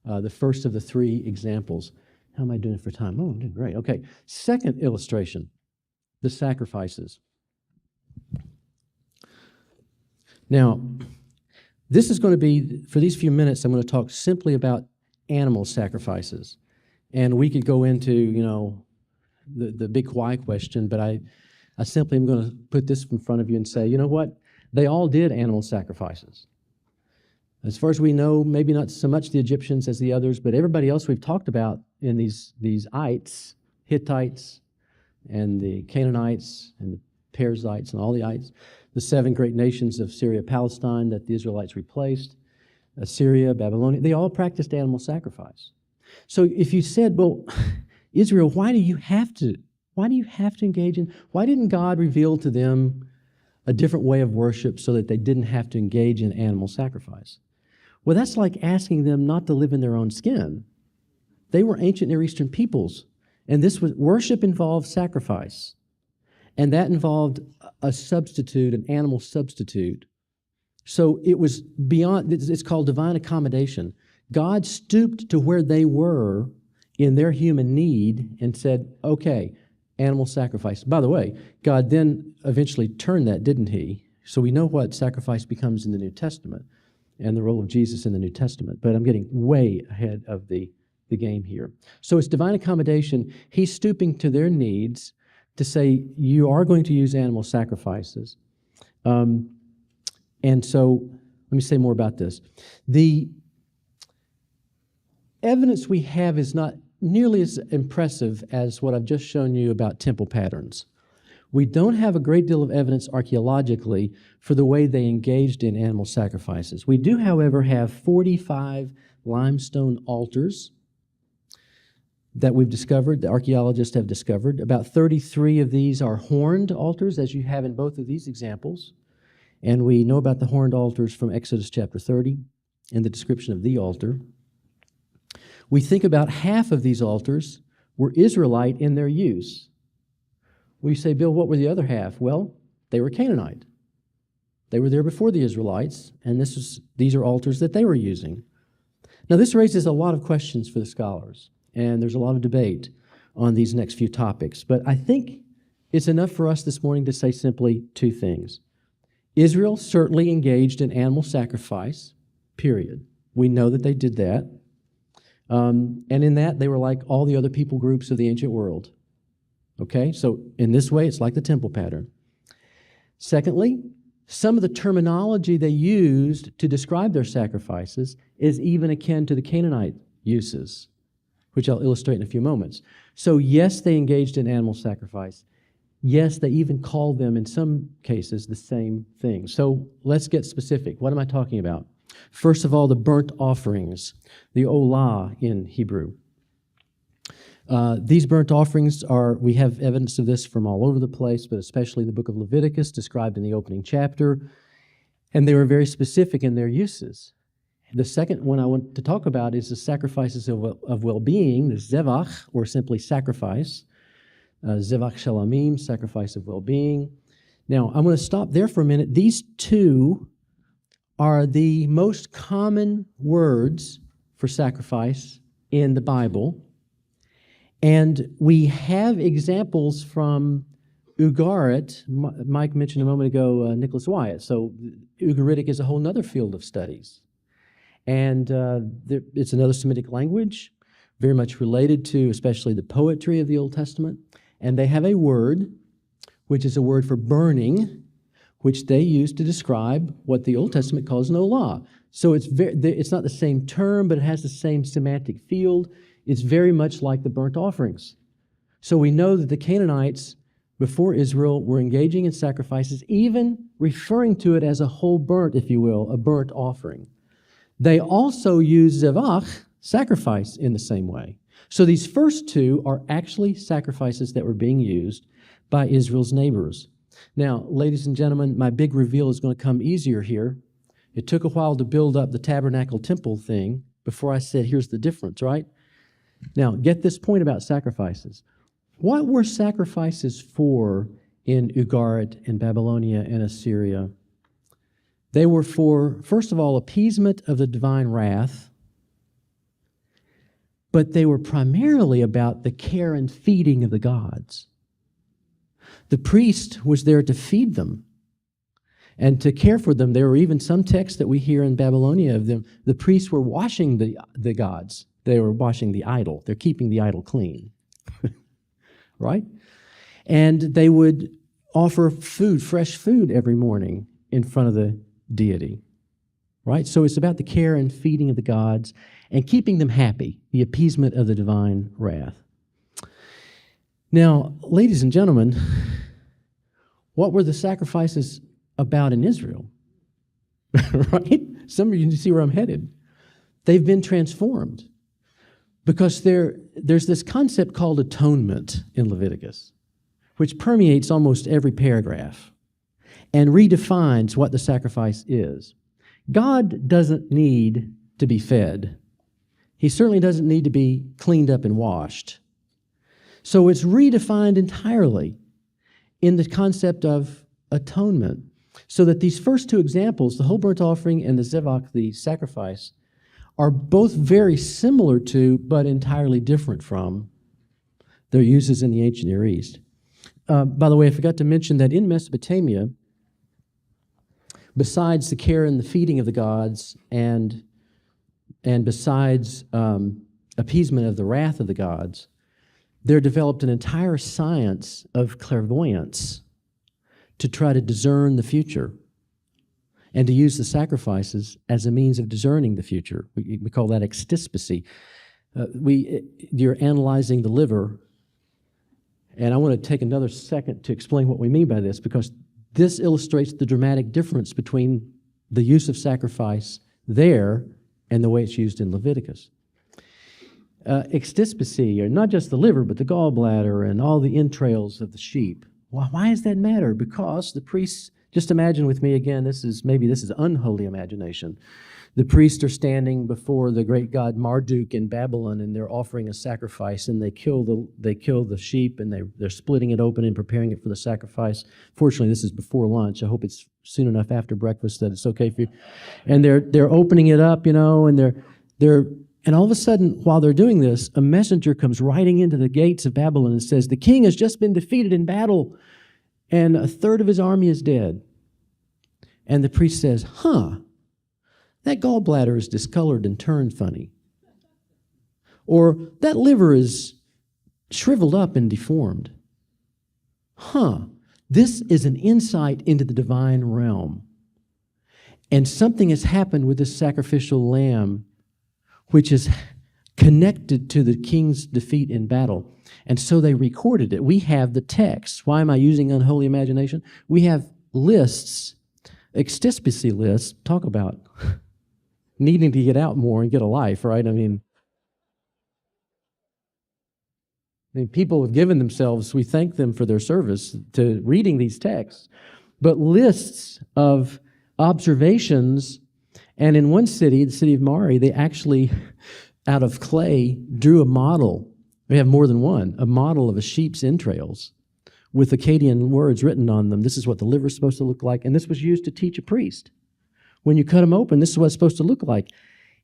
The first of the three examples. How am I doing for time? Oh, I'm doing great. Okay, second illustration, the sacrifices. Now, this is going to be, for these few minutes, I'm going to talk simply about animal sacrifices. And we could go into, the big why question, but I simply am going to put this in front of you and say, you know what? They all did animal sacrifices. As far as we know, maybe not so much the Egyptians as the others, but everybody else we've talked about in these ites, Hittites, and the Canaanites, and the Perizzites, and all the ites, the seven great nations of Syria, Palestine that the Israelites replaced, Assyria, Babylonia, they all practiced animal sacrifice. So if you said, well, Israel, why do you have to engage in, why didn't God reveal to them a different way of worship so that they didn't have to engage in animal sacrifice? Well, that's like asking them not to live in their own skin. They were ancient Near Eastern peoples, and worship involved sacrifice. And that involved a substitute, an animal substitute. So it was beyond, it's called divine accommodation. God stooped to where they were in their human need and said, okay, animal sacrifice. By the way, God then eventually turned that, didn't he? So we know what sacrifice becomes in the New Testament and the role of Jesus in the New Testament. But I'm getting way ahead of the game here. So it's divine accommodation. He's stooping to their needs to say, you are going to use animal sacrifices. And so, let me say more about this. The evidence we have is not nearly as impressive as what I've just shown you about temple patterns. We don't have a great deal of evidence archaeologically for the way they engaged in animal sacrifices. We do, however, have 45 limestone altars that we've discovered, the archaeologists have discovered. About 33 of these are horned altars, as you have in both of these examples. And we know about the horned altars from Exodus chapter 30 and the description of the altar. We think about half of these altars were Israelite in their use. We say, Bill, what were the other half? Well, they were Canaanite. They were there before the Israelites, and these are altars that they were using. Now, this raises a lot of questions for the scholars, and there's a lot of debate on these next few topics. But I think it's enough for us this morning to say simply two things. Israel certainly engaged in animal sacrifice, period. We know that they did that. And in that, they were like all the other people groups of the ancient world. Okay? So in this way, it's like the temple pattern. Secondly, some of the terminology they used to describe their sacrifices is even akin to the Canaanite uses, which I'll illustrate in a few moments. So yes, they engaged in animal sacrifice. Yes, they even called them, in some cases, the same thing. So let's get specific. What am I talking about? First of all, the burnt offerings, the olah in Hebrew. These burnt offerings we have evidence of this from all over the place, but especially the book of Leviticus described in the opening chapter, and they were very specific in their uses. The second one I want to talk about is the sacrifices of well-being, the zevach, or simply sacrifice. Zevach shalamim, sacrifice of well-being. Now, I'm going to stop there for a minute. These two are the most common words for sacrifice in the Bible. And we have examples from Ugarit. Mike mentioned a moment ago Nicholas Wyatt. So Ugaritic is a whole other field of studies. And it's another Semitic language, very much related to especially the poetry of the Old Testament. And they have a word, which is a word for burning, which they use to describe what the Old Testament calls nolah. So it's not the same term, but it has the same semantic field. It's very much like the burnt offerings. So we know that the Canaanites, before Israel, were engaging in sacrifices, even referring to it as a whole burnt, if you will, a burnt offering. They also use zevach, sacrifice, in the same way. So these first two are actually sacrifices that were being used by Israel's neighbors. Now, ladies and gentlemen, my big reveal is going to come easier here. It took a while to build up the tabernacle temple thing before I said, here's the difference, right? Now, get this point about sacrifices. What were sacrifices for in Ugarit and Babylonia and Assyria? They were for, first of all, appeasement of the divine wrath, but they were primarily about the care and feeding of the gods. The priest was there to feed them and to care for them. There were even some texts that we hear in Babylonia of them. The priests were washing the gods. They were washing the idol. They're keeping the idol clean, right? And they would offer food, fresh food every morning in front of the deity, right? So it's about the care and feeding of the gods and keeping them happy, the appeasement of the divine wrath. Now, ladies and gentlemen, what were the sacrifices about in Israel? Right? Some of you see where I'm headed. They've been transformed because there's this concept called atonement in Leviticus, which permeates almost every paragraph and redefines what the sacrifice is. God doesn't need to be fed. He certainly doesn't need to be cleaned up and washed. So it's redefined entirely in the concept of atonement, so that these first two examples, the whole burnt offering and the zevach, the sacrifice, are both very similar to, but entirely different from, their uses in the ancient Near East. By the way, I forgot to mention that in Mesopotamia, besides the care and the feeding of the gods and besides appeasement of the wrath of the gods, there developed an entire science of clairvoyance to try to discern the future and to use the sacrifices as a means of discerning the future. We call that extispicy. You're analyzing the liver, and I want to take another second to explain what we mean by this, because this illustrates the dramatic difference between the use of sacrifice there and the way it's used in Leviticus. Extispicy, or not just the liver, but the gallbladder and all the entrails of the sheep. Why does that matter? Because the priests, just imagine with me again, this is unholy imagination. The priests are standing before the great god Marduk in Babylon, and they're offering a sacrifice, and they kill the sheep, and they're splitting it open and preparing it for the sacrifice. Fortunately, this is before lunch. I hope it's soon enough after breakfast that it's okay for you. And they're opening it up, and all of a sudden, while they're doing this, a messenger comes riding into the gates of Babylon and says, "The king has just been defeated in battle, and a third of his army is dead." And the priest says, that gallbladder is discolored and turned funny. Or that liver is shriveled up and deformed. This is an insight into the divine realm. And something has happened with this sacrificial lamb which is connected to the king's defeat in battle. And so they recorded it. We have the text. Why am I using unholy imagination? We have lists, extispicy lists, talk about needing to get out more and get a life, right? I mean, I mean, people have given themselves, we thank them for their service to reading these texts, but lists of observations. And in one city, the city of Mari, they actually, out of clay, drew a model. We have more than one, a model of a sheep's entrails with Akkadian words written on them. This is what the liver is supposed to look like, and this was used to teach a priest. When you cut them open, this is what it's supposed to look like.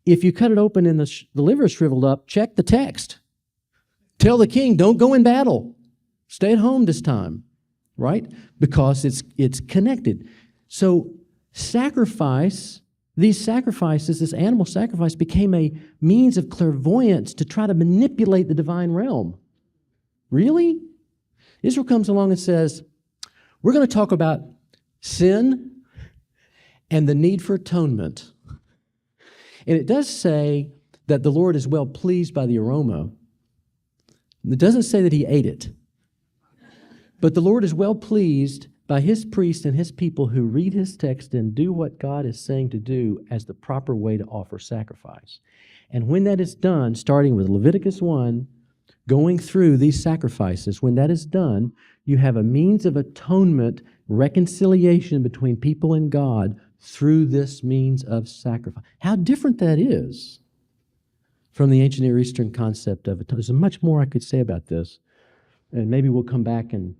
If you cut it open and the liver is shriveled up, check the text. Tell the king, don't go in battle. Stay at home this time, right? Because it's connected. So these sacrifices, this animal sacrifice became a means of clairvoyance to try to manipulate the divine realm. Really? Israel comes along and says, we're going to talk about sin and the need for atonement. And it does say that the Lord is well pleased by the aroma. It doesn't say that he ate it. But the Lord is well pleased by his priests and his people who read his text and do what God is saying to do as the proper way to offer sacrifice. And when that is done, starting with Leviticus 1, going through these sacrifices, when that is done, you have a means of atonement, reconciliation between people and God through this means of sacrifice. How different that is from the ancient Near Eastern concept of atonement. There's much more I could say about this, and maybe we'll come back and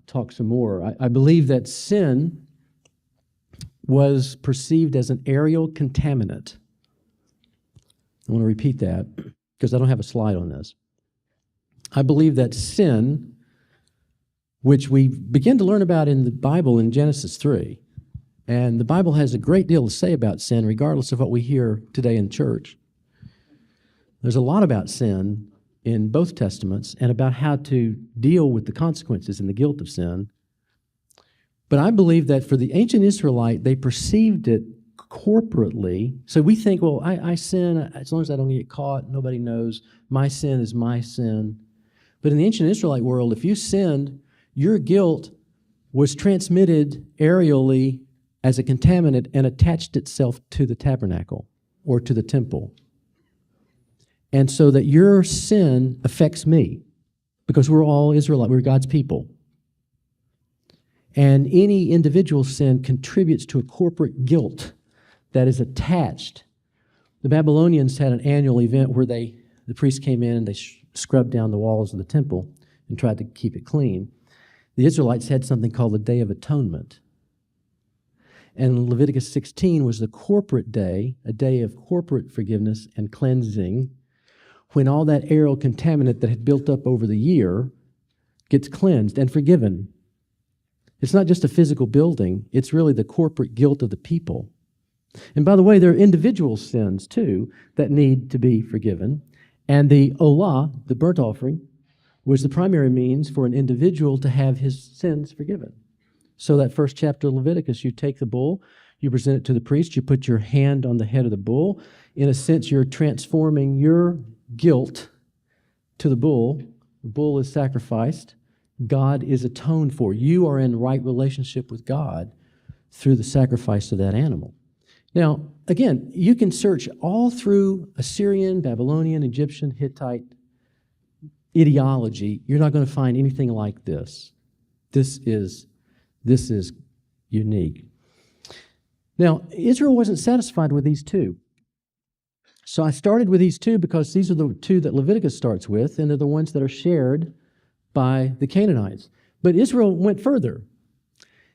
talk some more. I believe that sin was perceived as an aerial contaminant. I want to repeat that because I don't have a slide on this. I believe that sin, which we begin to learn about in the Bible in Genesis 3, and the Bible has a great deal to say about sin regardless of what we hear today in church. There's a lot about sin in both Testaments and about how to deal with the consequences and the guilt of sin. But I believe that for the ancient Israelite, they perceived it corporately. So we think, well, I sin as long as I don't get caught, nobody knows. My sin is my sin. But in the ancient Israelite world, if you sinned, your guilt was transmitted aerially as a contaminant and attached itself to the tabernacle or to the temple. And so that your sin affects me because we're all Israelite, we're God's people. And any individual sin contributes to a corporate guilt that is attached. The Babylonians had an annual event where the priests came in and they scrubbed down the walls of the temple and tried to keep it clean. The Israelites had something called the Day of Atonement. And Leviticus 16 was the corporate day, a day of corporate forgiveness and cleansing, when all that aerial contaminant that had built up over the year gets cleansed and forgiven. It's not just a physical building, it's really the corporate guilt of the people. And by the way, there are individual sins too that need to be forgiven. And the olah, the burnt offering, was the primary means for an individual to have his sins forgiven. So that first chapter of Leviticus, you take the bull, you present it to the priest, you put your hand on the head of the bull. In a sense, you're transforming your guilt to the bull. The bull is sacrificed. God is atoned for. You are in right relationship with God through the sacrifice of that animal. Now, again, you can search all through Assyrian, Babylonian, Egyptian, Hittite ideology. You're not going to find anything like this. This is unique. Now, Israel wasn't satisfied with these two. So I started with these two because these are the two that Leviticus starts with, and they're the ones that are shared by the Canaanites. But Israel went further,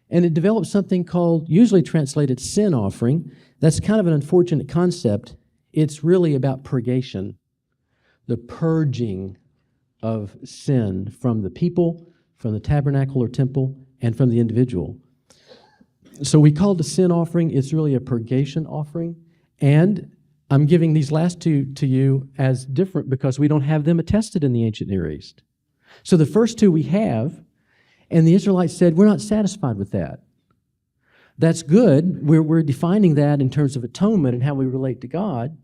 and it developed something called, usually translated, sin offering. That's kind of an unfortunate concept. It's really about purgation, the purging of sin from the people, from the tabernacle or temple, and from the individual. So we call it a sin offering. It's really a purgation offering. And I'm giving these last two to you as different because we don't have them attested in the ancient Near East. So the first two we have, and the Israelites said, we're not satisfied with that. That's good. We're defining that in terms of atonement and how we relate to God.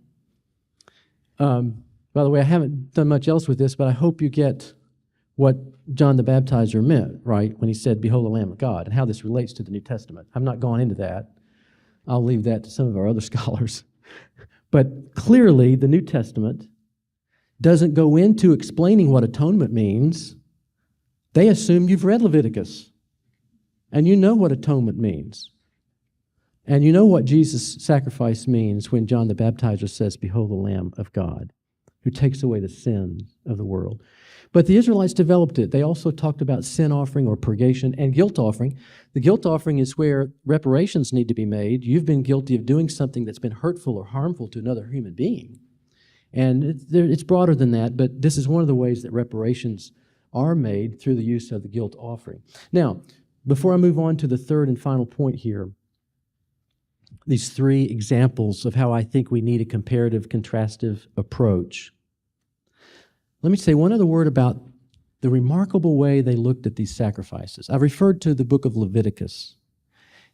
By the way, I haven't done much else with this, but I hope you get what John the Baptizer meant, right, when he said, behold the Lamb of God, and how this relates to the New Testament. I'm not going into that. I'll leave that to some of our other scholars. But clearly, the New Testament doesn't go into explaining what atonement means, they assume you've read Leviticus and you know what atonement means. And you know what Jesus' sacrifice means when John the Baptizer says, "Behold the Lamb of God, who takes away the sin of the world." But the Israelites developed it. They also talked about sin offering or purgation and guilt offering. The guilt offering is where reparations need to be made. You've been guilty of doing something that's been hurtful or harmful to another human being. And it's broader than that, but this is one of the ways that reparations are made through the use of the guilt offering. Now, before I move on to the third and final point here, these three examples of how I think we need a comparative, contrastive approach. Let me say one other word about the remarkable way they looked at these sacrifices. I've referred to the book of Leviticus,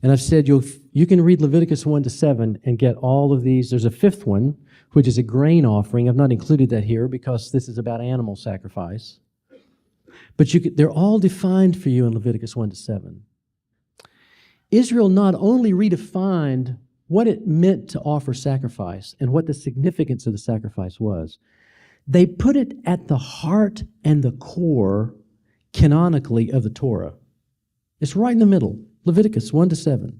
and I've said you can read Leviticus 1 to 7 and get all of these. There's a fifth one, which is a grain offering. I've not included that here because this is about animal sacrifice. But they're all defined for you in Leviticus 1 to 7. Israel not only redefined what it meant to offer sacrifice and what the significance of the sacrifice was, they put it at the heart and the core, canonically, of the Torah. It's right in the middle, Leviticus 1 to 7.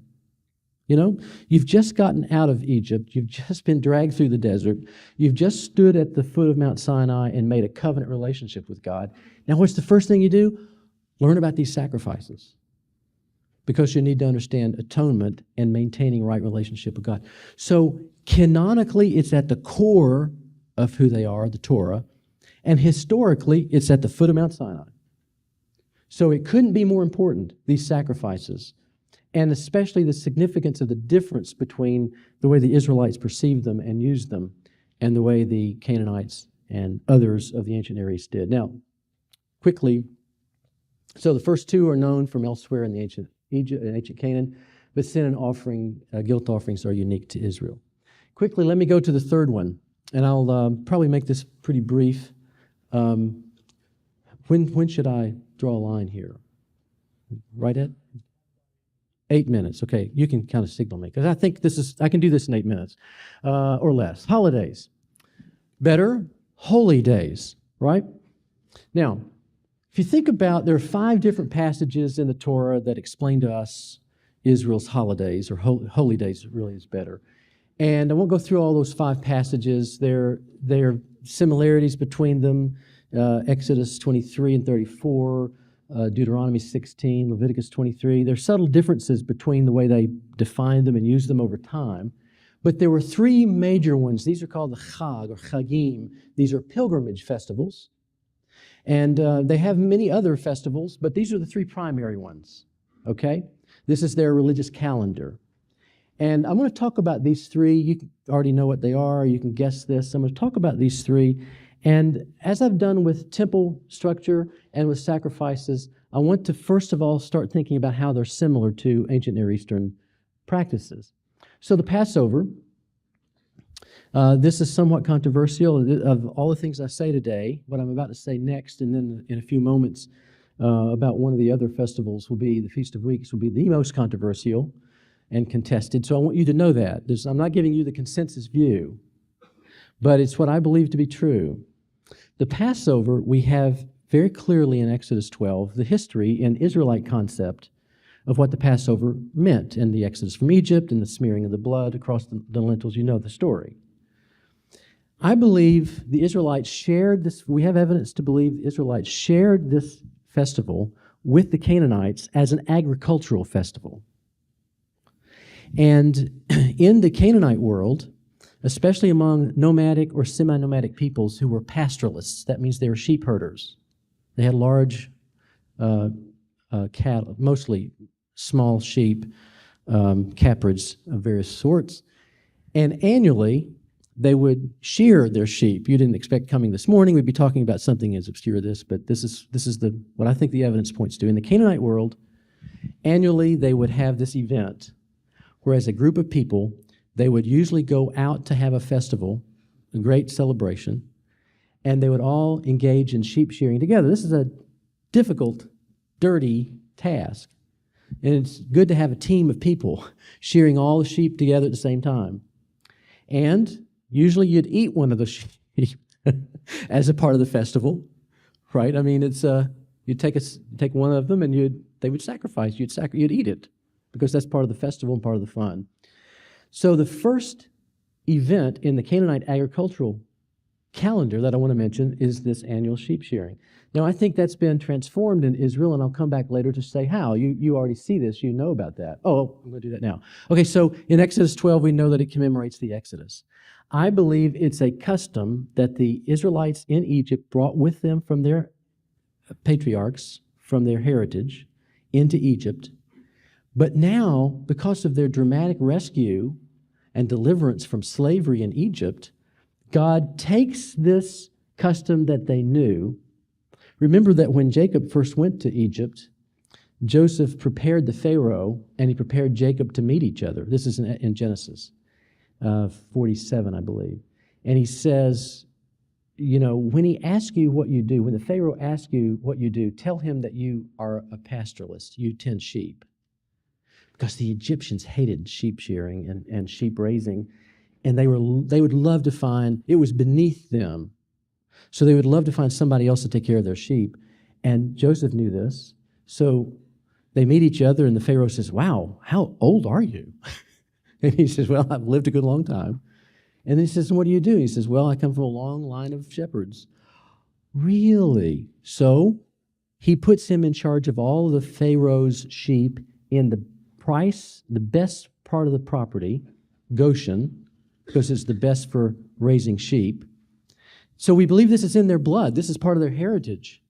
You know, you've just gotten out of Egypt. You've just been dragged through the desert. You've just stood at the foot of Mount Sinai and made a covenant relationship with God. Now, what's the first thing you do? Learn about these sacrifices, because you need to understand atonement and maintaining right relationship with God. So, canonically, it's at the core of who they are, the Torah, and historically, it's at the foot of Mount Sinai. So it couldn't be more important, these sacrifices, and especially the significance of the difference between the way the Israelites perceived them and used them and the way the Canaanites and others of the ancient Near East did. Now, quickly, so the first two are known from elsewhere in the ancient Egypt and ancient Canaan, but sin and offering, guilt offerings are unique to Israel. Quickly, let me go to the third one, and I'll probably make this pretty brief. When should I draw a line here? Right at 8 minutes. Okay, you can kind of signal me, because I think I can do this in 8 minutes or less. Holidays. Better, holy days, right? Now, if you think about, there are 5 different passages in the Torah that explain to us Israel's holidays, or holy days really is better. And I won't go through all those 5 passages. There are similarities between them. Exodus 23 and 34, Deuteronomy 16, Leviticus 23. There are subtle differences between the way they define them and use them over time. But there were 3 major ones. These are called the Chag, or Chagim. These are pilgrimage festivals. And they have many other festivals, but these are the 3 primary ones, okay? This is their religious calendar. And I'm going to talk about these 3. You already know what they are. You can guess this. I'm going to talk about these 3. And as I've done with temple structure and with sacrifices, I want to first of all start thinking about how they're similar to ancient Near Eastern practices. So the Passover, this is somewhat controversial. Of all the things I say today, what I'm about to say next, and then in a few moments about one of the other festivals will be the Feast of Weeks, will be the most controversial and contested. So I want you to know that. I'm not giving you the consensus view, but it's what I believe to be true. The Passover, we have very clearly in Exodus 12, the history and Israelite concept of what the Passover meant in the Exodus from Egypt and the smearing of the blood across the lintels. You know the story. I believe the Israelites shared this. We have evidence to believe the Israelites shared this festival with the Canaanites as an agricultural festival. And in the Canaanite world, especially among nomadic or semi-nomadic peoples who were pastoralists, that means they were sheep herders. They had large cattle, mostly small sheep, caprids of various sorts. And annually, they would shear their sheep. You didn't expect coming this morning we'd be talking about something as obscure as this, but this is what I think the evidence points to. In the Canaanite world, annually they would have this event where, as a group of people, they would usually go out to have a festival, a great celebration, and they would all engage in sheep shearing together. This is a difficult, dirty task, and it's good to have a team of people shearing all the sheep together at the same time. And usually you'd eat one of the sheep as a part of the festival, right? I mean, it's you'd take one of them and they would sacrifice. You'd eat it because that's part of the festival and part of the fun. So the first event in the Canaanite agricultural calendar that I want to mention is this annual sheep shearing. Now, I think that's been transformed in Israel, and I'll come back later to say how. You already see this. You know about that. Oh, I'm going to do that now. Okay, so in Exodus 12, we know that it commemorates the Exodus. I believe it's a custom that the Israelites in Egypt brought with them from their patriarchs, from their heritage, into Egypt. But now, because of their dramatic rescue and deliverance from slavery in Egypt, God takes this custom that they knew. Remember that when Jacob first went to Egypt, Joseph prepared the Pharaoh and he prepared Jacob to meet each other. This is in Genesis 47, I believe. And he says, you know, when he asks you what you do, when the Pharaoh asks you what you do, tell him that you are a pastoralist, you tend sheep. Because the Egyptians hated sheep shearing and sheep raising, and they would love to find, it was beneath them. So they would love to find somebody else to take care of their sheep. And Joseph knew this. So they meet each other, and the Pharaoh says, wow, how old are you? And he says, well, I've lived a good long time. And then he says, what do you do? He says, well, I come from a long line of shepherds. Really? So he puts him in charge of all of the Pharaoh's sheep in the best part of the property, Goshen, because it's the best for raising sheep. So we believe this is in their blood. This is part of their heritage.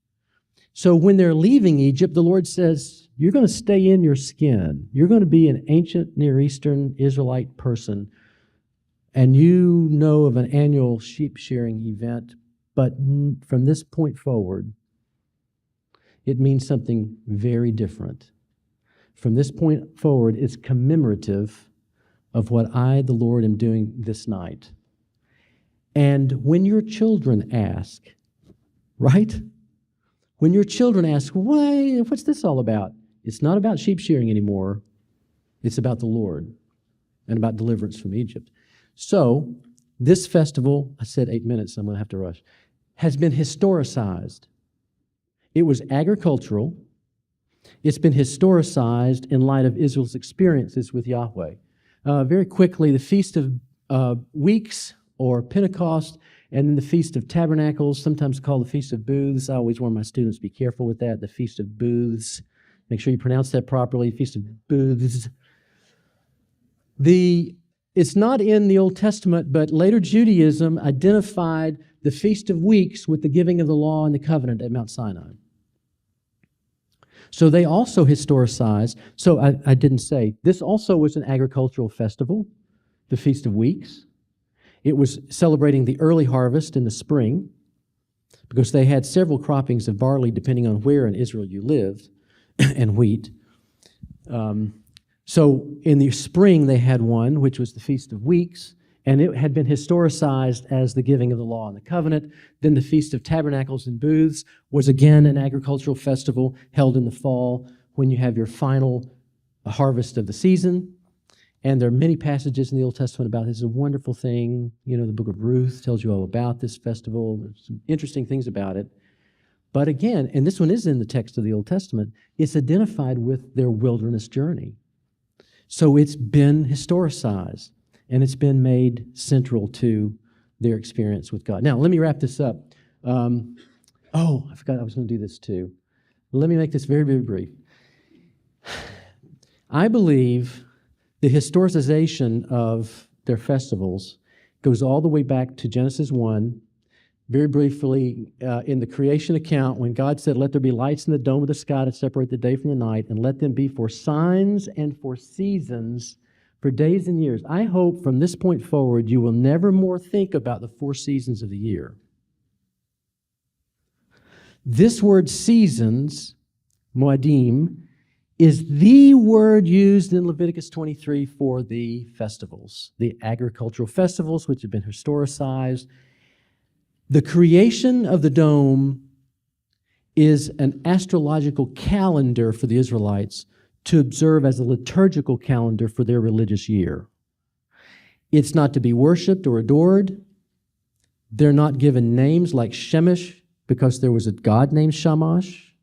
So when they're leaving Egypt, the Lord says, you're going to stay in your skin. You're going to be an ancient Near Eastern Israelite person, and you know of an annual sheep shearing event, but from this point forward, it means something very different. From this point forward, it's commemorative of what I, the Lord, am doing this night. And when your children ask, right? When your children ask, what's this all about? It's not about sheep shearing anymore. It's about the Lord and about deliverance from Egypt. So this festival, I said 8 minutes, so I'm going to have to rush, has been historicized. It was agricultural. It's been historicized in light of Israel's experiences with Yahweh. Very quickly, the Feast of Weeks or Pentecost, and then the Feast of Tabernacles, sometimes called the Feast of Booths. I always warn my students, be careful with that, the Feast of Booths. Make sure you pronounce that properly, Feast of Booths. It's not in the Old Testament, but later Judaism identified the Feast of Weeks with the giving of the law and the covenant at Mount Sinai. So they also historicized, so I didn't say, this also was an agricultural festival, the Feast of Weeks. It was celebrating the early harvest in the spring because they had several croppings of barley depending on where in Israel you lived, and wheat. So in the spring they had one, which was the Feast of Weeks, and it had been historicized as the giving of the law and the covenant. Then the Feast of Tabernacles and Booths was again an agricultural festival held in the fall when you have your final harvest of the season. And there are many passages in the Old Testament about this. It's a wonderful thing. You know, the book of Ruth tells you all about this festival. There's some interesting things about it. But again, and this one is in the text of the Old Testament, it's identified with their wilderness journey. So it's been historicized, and it's been made central to their experience with God. Now, let me wrap this up. I forgot I was going to do this too. Let me make this very, very brief. I believe the historicization of their festivals goes all the way back to Genesis 1. Very briefly, in the creation account, when God said, let there be lights in the dome of the sky to separate the day from the night, and let them be for signs and for seasons, for days and years. I hope from this point forward, you will never more think about the 4 seasons of the year. This word seasons, moedim, is the word used in Leviticus 23 for the festivals, the agricultural festivals, which have been historicized. The creation of the dome is an astrological calendar for the Israelites to observe as a liturgical calendar for their religious year. It's not to be worshiped or adored, They're not given names like Shemesh because there was a god named Shamash.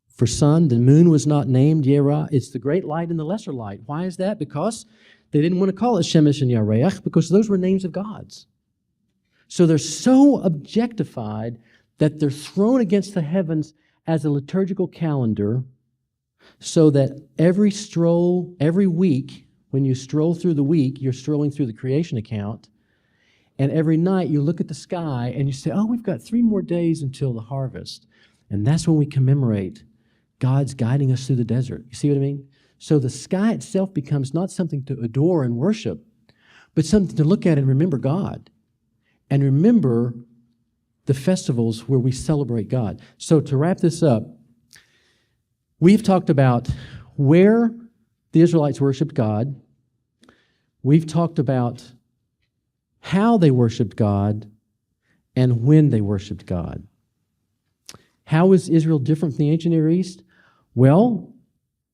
For sun, the moon was not named Yerah. It's the great light and the lesser light. Why is that? Because they didn't want to call it Shemesh and Yareach because those were names of gods. So they're so objectified that they're thrown against the heavens as a liturgical calendar so that every week, when you stroll through the week, you're strolling through the creation account, and every night you look at the sky and you say, oh, we've got 3 more days until the harvest. And that's when we commemorate God's guiding us through the desert. You see what I mean? So the sky itself becomes not something to adore and worship, but something to look at and remember God. And remember the festivals where we celebrate God. So to wrap this up, we've talked about where the Israelites worshiped God. We've talked about how they worshiped God and when they worshiped God. How is Israel different from the ancient Near East? Well,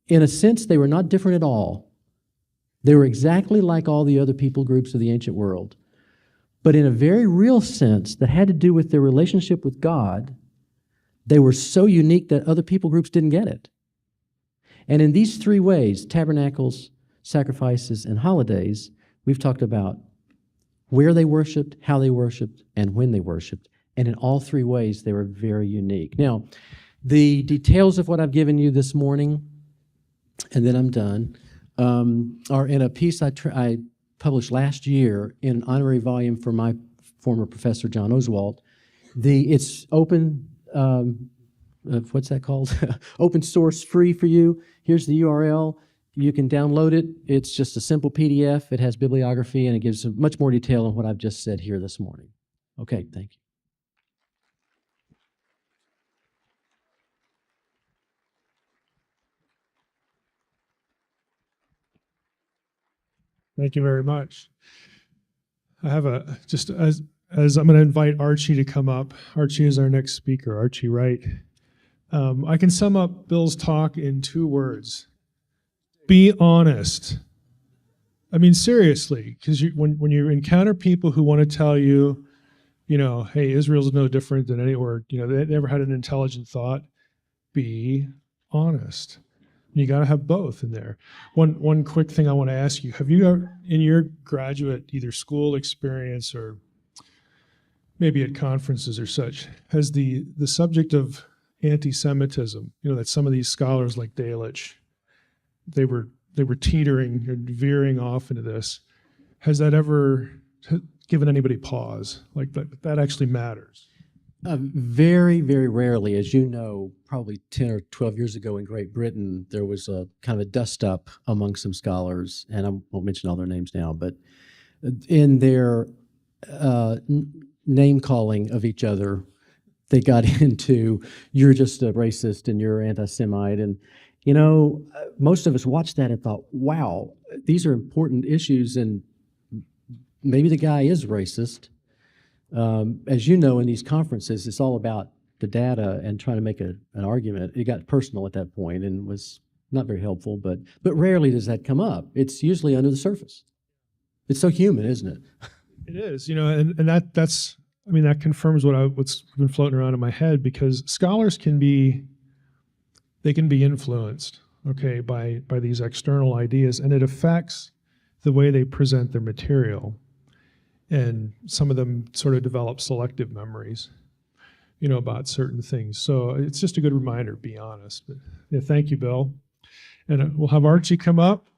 in a sense, they were not different at all. They were exactly like all the other people groups of the ancient world. But in a very real sense that had to do with their relationship with God, they were so unique that other people groups didn't get it. And in these 3 ways, tabernacles, sacrifices, and holidays, we've talked about where they worshiped, how they worshiped, and when they worshiped. And in all 3 ways, they were very unique. Now, the details of what I've given you this morning, and then I'm done, are in a piece I published last year in an honorary volume for my former professor, John Oswald. It's open, what's that called? Open source, free for you. Here's the URL. You can download it. It's just a simple PDF. It has bibliography, and it gives much more detail on what I've just said here this morning. Okay, thank you. Thank you very much. I have just as I'm going to invite Archie to come up. Archie is our next speaker, Archie Wright. I can sum up Bill's talk in 2 words. Be honest. I mean, seriously, because when you encounter people who want to tell you, hey, Israel's no different than anywhere, they never had an intelligent thought, be honest. You got to have both in there. One quick thing I want to ask you, have you ever, in your graduate either school experience or maybe at conferences or such, has the subject of anti-Semitism, that some of these scholars like Delitzsch, they were teetering and veering off into this, has that ever given anybody pause? Like that actually matters? Very, very rarely. As you know, probably 10 or 12 years ago in Great Britain, there was a kind of a dust-up among some scholars, and I won't mention all their names now, but in their name-calling of each other, they got into, you're just a racist and you're anti-Semite. And, most of us watched that and thought, wow, these are important issues, and maybe the guy is racist. As you know, in these conferences, it's all about the data and trying to make an argument. It got personal at that point and was not very helpful, but rarely does that come up. It's usually under the surface. It's so human, isn't it? It is, and that confirms what's been floating around in my head, because scholars can be influenced, okay, by these external ideas, and it affects the way they present their material. And some of them sort of develop selective memories, about certain things. So it's just a good reminder, be honest. But, yeah, thank you, Bill. And we'll have Archie come up.